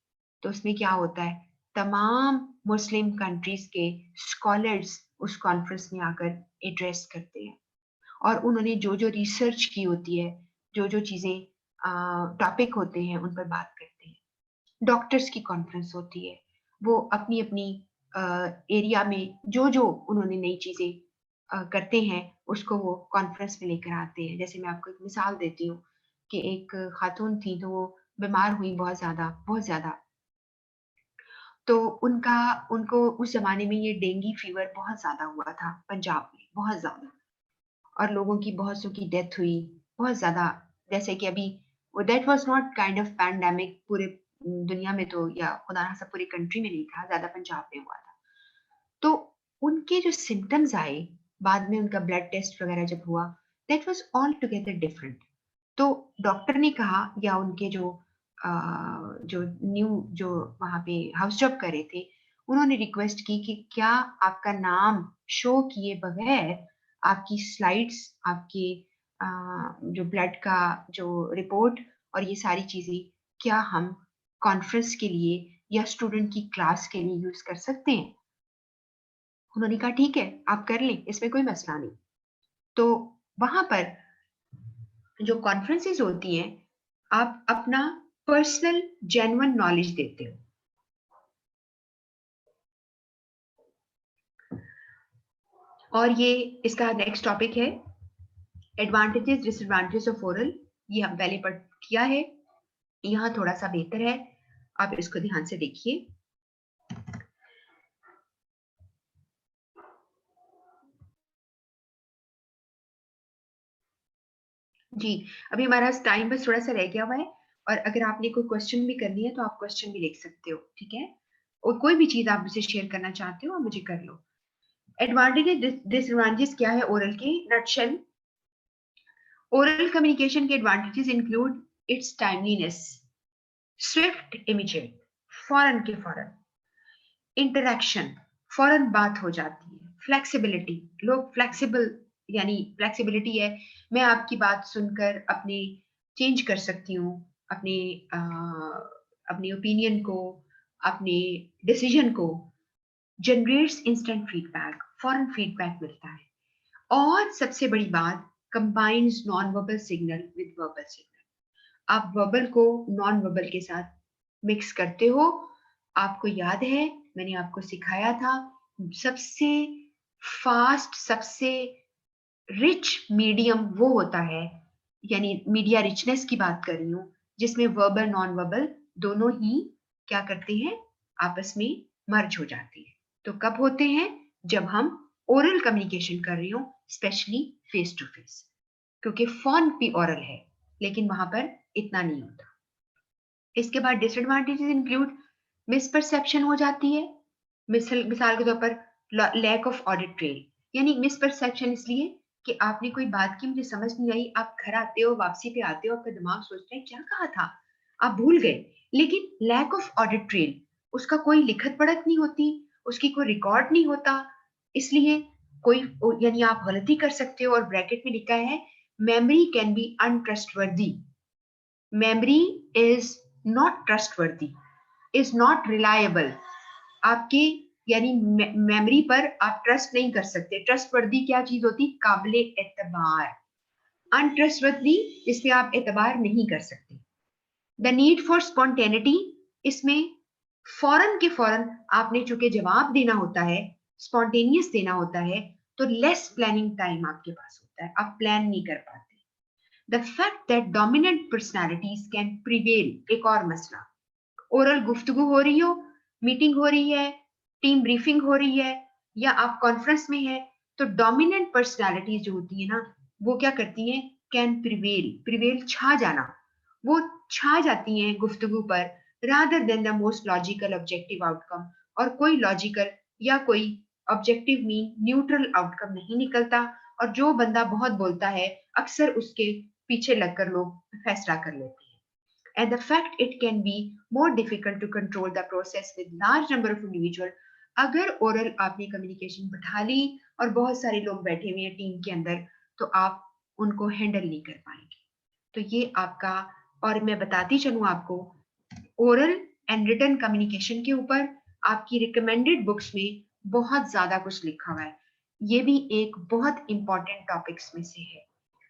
तो उसमें क्या होता है, तमाम मुस्लिम कंट्रीज के स्कॉलर्स उस कॉन्फ्रेंस में आकर एड्रेस करते हैं और उन्होंने जो जो रिसर्च की होती है, जो जो चीजें टॉपिक होते हैं उन पर बात करते हैं। डॉक्टर्स की कॉन्फ्रेंस होती है, वो अपनी अपनी एरिया में जो जो उन्होंने नई चीजें करते हैं उसको वो कॉन्फ्रेंस में लेकर आते हैं। जैसे मैं आपको एक मिसाल देती हूँ कि एक खातून थी, तो वो बीमार हुई बहुत ज्यादा। तो उनका उनको उस जमाने में ये डेंगू फीवर बहुत ज्यादा हुआ था पंजाब में, बहुत ज्यादा, और लोगों की बहुत सौ की डेथ हुई, बहुत ज्यादा। जैसे कि अभी वो that was not kind of pandemic पूरे दुनिया में, तो या खुदा ना सब पूरी कंट्री में नहीं था, ज्यादा पंजाब में हुआ था। तो उनके जो सिम्टम्स आए, बाद में उनका ब्लड टेस्ट वगैरह जब हुआ, that was all together different. तो डॉक्टर ने कहा, या उनके जो जो न्यू जो वहां पे हाउस जॉब कर रहे थे, उन्होंने रिक्वेस्ट की कि क्या आपका नाम शो किए बगैर आपकी स्लाइड्स, आपके जो ब्लड का जो रिपोर्ट और ये सारी चीजें, क्या हम कॉन्फ्रेंस के लिए या स्टूडेंट की क्लास के लिए यूज कर सकते हैं? उन्होंने कहा ठीक है, आप कर लें, इसमें कोई मसला नहीं। तो वहां पर जो कॉन्फ्रेंसेस होती हैं, आप अपना पर्सनल जेन्युइन नॉलेज देते हो। और ये इसका नेक्स्ट टॉपिक है एडवांटेजेस डिसएडवांटेजेस ऑफ ओरल। ये हम पहले पढ़ किया है, यहाँ थोड़ा सा बेहतर है, आप इसको ध्यान से देखिए। जी, अभी हमारा पास टाइम बस थोड़ा-सा रह गया हुआ है और अगर आपने कोई क्वेश्चन भी करनी है तो आप क्वेश्चन भी लिख सकते हो, ठीक है? और कोई भी चीज़ आप मुझसे शेयर करना चाहते हो, आप मुझे कर लो। एडवांटेजेस डिसएडवांटेजेस क्या है ओरल के? नटशेल ओरल कम्युनिकेशन के advantages include it's timeliness, Swift immediate, फौरन के फौरन, इंटरैक्शन, फौरन बात हो जाती है, फ्लेक्सिबिलिटी, लोग फ्लेक्सिबल यानी फ्लेक्सिबिलिटी है, मैं आपकी बात सुनकर अपने चेंज कर सकती हूँ, अपने अपने ओपिनियन को, अपने डिसीजन को, जनरेट्स इंस्टेंट फीडबैक, फौरन फीडबैक मिलता है। और सबसे बड़ी बात, combines non verbal signal with verbal signal. आप वर्बल को नॉन वर्बल के साथ मिक्स करते हो। आपको याद है मैंने आपको सिखाया था सबसे फास्ट, सबसे रिच मीडियम वो होता है, यानी मीडिया रिचनेस की बात कर रही हूँ, जिसमें वर्बल नॉन वर्बल दोनों ही क्या करते हैं, आपस में मर्ज हो जाते हैं। तो कब होते हैं? जब हम ओरल कम्युनिकेशन कर रही हूँ, स्पेशली फेस टू फेस, क्योंकि फोन भी ओरल है, लेकिन वहां पर इतना नहीं होता। इसके बाद डिसएडवांटेजेस इंक्लूड मिसपरसेप्शन हो जाती है। मिसाल के तौर पर लैक ऑफ ऑडिट ट्रेल, यानी मिसपरसेप्शन इसलिए कि आपने कोई बात की, मुझे समझ नहीं आई, आप घर आते हो, वापसी पे आते हो, आपका दिमाग सोचता है क्या कहा था, आप भूल गए। लेकिन लैक ऑफ ऑडिट ट्रेल, उसका कोई लिखत पढ़त नहीं होती, उसकी कोई रिकॉर्ड नहीं होता, इसलिए कोई यानी आप गलती कर सकते हो। और ब्रैकेट में लिखा है memory can be untrustworthy, memory is not trustworthy, is not reliable. आपकी यानी मेमोरी पर आप ट्रस्ट नहीं कर सकते। ट्रस्टवर्दी क्या चीज होती? काबिले एतबार। अनट्रस्टवर्दी, इस पे आप एतबार नहीं कर सकते। द नीड फॉर स्पॉन्टेनिटी, इसमें फौरन के फौरन आपने चूंकि जवाब देना होता है, स्पॉन्टेनियस देना होता है, तो लेस प्लानिंग टाइम आपके पास होता है, आप प्लान नहीं कर पाते। The fact that dominant personalities can prevail, एक और मसला, ओरल गुफ्तगू हो रही हो, मीटिंग हो रही है, टीम ब्रीफिंग हो रही है, या आप कॉन्फ्रेंस में है, तो डोमिनेंट पर्सनालिटीज जो होती है ना, वो क्या करती हैं? कैन प्रिवेल, प्रिवेल छा जाना, वो छा जाती हैं गुफ्तगू पर, rather than the most logical objective outcome. और कोई लॉजिकल या कोई ऑब्जेक्टिव मीन न्यूट्रल आउटकम नहीं निकलता। और जो बंदा बहुत बोलता है, अक्सर उसके पीछे लगकर लोग फैसला कर लेते हैं। And the fact it can be more difficult to control the process with large number of individual। अगर ओरल आपने कम्युनिकेशन बढ़ा ली और बहुत सारे लोग बैठे हुए हैं टीम के अंदर, तो आप उनको हैंडल नहीं कर पाएंगे। तो ये आपका, और मैं बताती चलूं आपको, ओरल एंड रिटन कम्युनिकेशन के ऊपर आपकी रिकमेंडेड बुक्स में बहुत ज्यादा कुछ लिखा हुआ है। ये भी एक बहुत इंपॉर्टेंट टॉपिक्स में से है।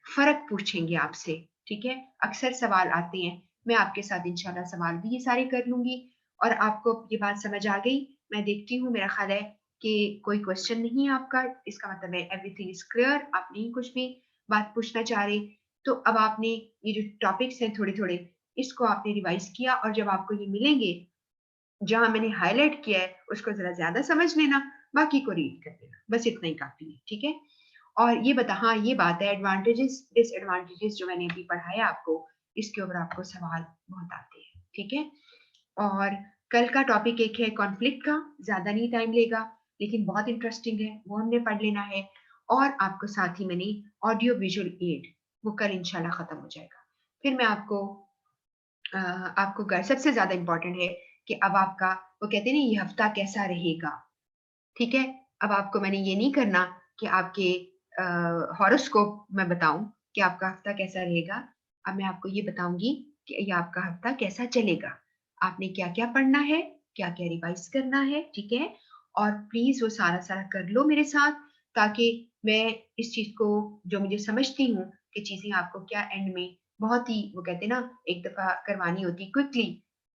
फर्क पूछेंगे आपसे, ठीक है? अक्सर सवाल आते हैं, मैं आपके साथ इंशाल्लाह सवाल भी ये सारे कर लूंगी। और आपको ये बात समझ आ गई, मैं देखती हूँ, मेरा ख्याल है कि कोई क्वेश्चन नहीं है आपका, इसका मतलब है एवरीथिंग इज क्लियर, आप नहीं कुछ भी बात पूछना चाह रहे। तो अब आपने ये जो टॉपिक्स हैं थोड़े थोड़े, इसको आपने रिवाइज किया, और जब आपको ये मिलेंगे, जहां मैंने हाईलाइट किया है उसको जरा ज्यादा समझ लेना, बाकी को रीड कर लेना, बस इतना ही काफी है, ठीक है? और ये बता, हाँ ये बात है, एडवांटेजेस डिसएडवांटेजेस जो मैंने अभी पढ़ाया आपको, इसके ऊपर आपको सवाल बहुत आते हैं, ठीक है? और कल का टॉपिक एक है कॉन्फ्लिक्ट का, ज्यादा नहीं टाइम लेगा, लेकिन बहुत इंटरेस्टिंग है, वो हमने पढ़ लेना है। और आपको साथ ही मैंने ऑडियो विजुअल एड, वो कल इंशाल्लाह खत्म हो जाएगा। फिर मैं आपको आपको सबसे ज्यादा इंपॉर्टेंट है कि अब आपका, वो कहते हैं ना, ये हफ्ता कैसा रहेगा, ठीक है? अब आपको मैंने ये नहीं करना कि आपके हॉरोस्कोप मैं बताऊं कि आपका हफ्ता कैसा रहेगा। अब मैं आपको ये बताऊंगी कि ये आपका हफ्ता कैसा चलेगा, आपने क्या क्या पढ़ना है, क्या क्या रिवाइज करना है, ठीक है? और प्लीज वो सारा सारा कर लो मेरे साथ, ताकि मैं इस चीज को, जो मुझे समझती हूँ कि चीजें आपको क्या एंड में बहुत ही, वो कहते हैं ना, एक दफा करवानी होती क्विकली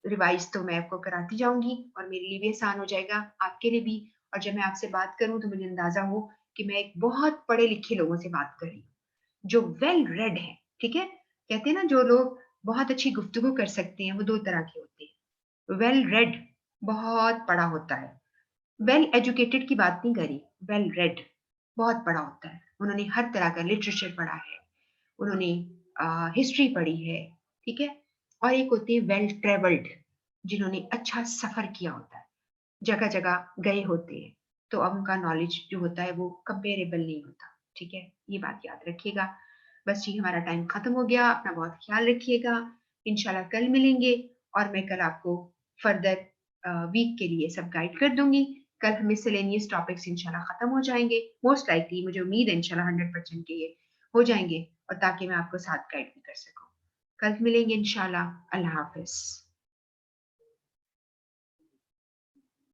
रिवाइज, तो मैं आपको कराती जाऊंगी, और मेरे लिए भी आसान हो जाएगा, आपके लिए भी। और जब मैं आपसे बात करूं तो मुझे अंदाजा हो कि मैं एक बहुत पढ़े लिखे लोगों से बात कर रही हूँ, जो वेल रेड है, ठीक है? कहते हैं ना, जो लोग बहुत अच्छी गुफ्तगू कर सकते हैं, वो दो तरह के होते हैं। वेल रेड, बहुत पढ़ा होता है, वेल एजुकेटेड की बात नहीं करी, वेल रेड बहुत पढ़ा होता है, उन्होंने हर तरह का लिटरेचर पढ़ा है, उन्होंने हिस्ट्री पढ़ी है, ठीक है? और एक होते हैं वेल ट्रैवल्ड, जिन्होंने अच्छा सफ़र किया होता है, जगह-जगह गए होते हैं, तो अब उनका नॉलेज जो होता है वो कंपेरेबल नहीं होता, ठीक है? ये बात याद रखिएगा। बस जी हमारा टाइम खत्म हो गया, अपना बहुत ख़्याल रखिएगा। इंशाल्लाह कल मिलेंगे और मैं कल आपको फर्दर वीक के लिए सब गाइड कर दूँगी। कल मिसलेनियस टॉपिक्स इंशाल्लाह खत्म हो जाएँगे। मोस्ट लाइकली मुझे उम्मीद है इंशाल्लाह 100% के ये हो जाएँगे और ताकि मैं आपको साथ गाइड भी कर सकूँ। कल मिलेंगे इंशाल्लाह। अल्लाह हाफ़िज़।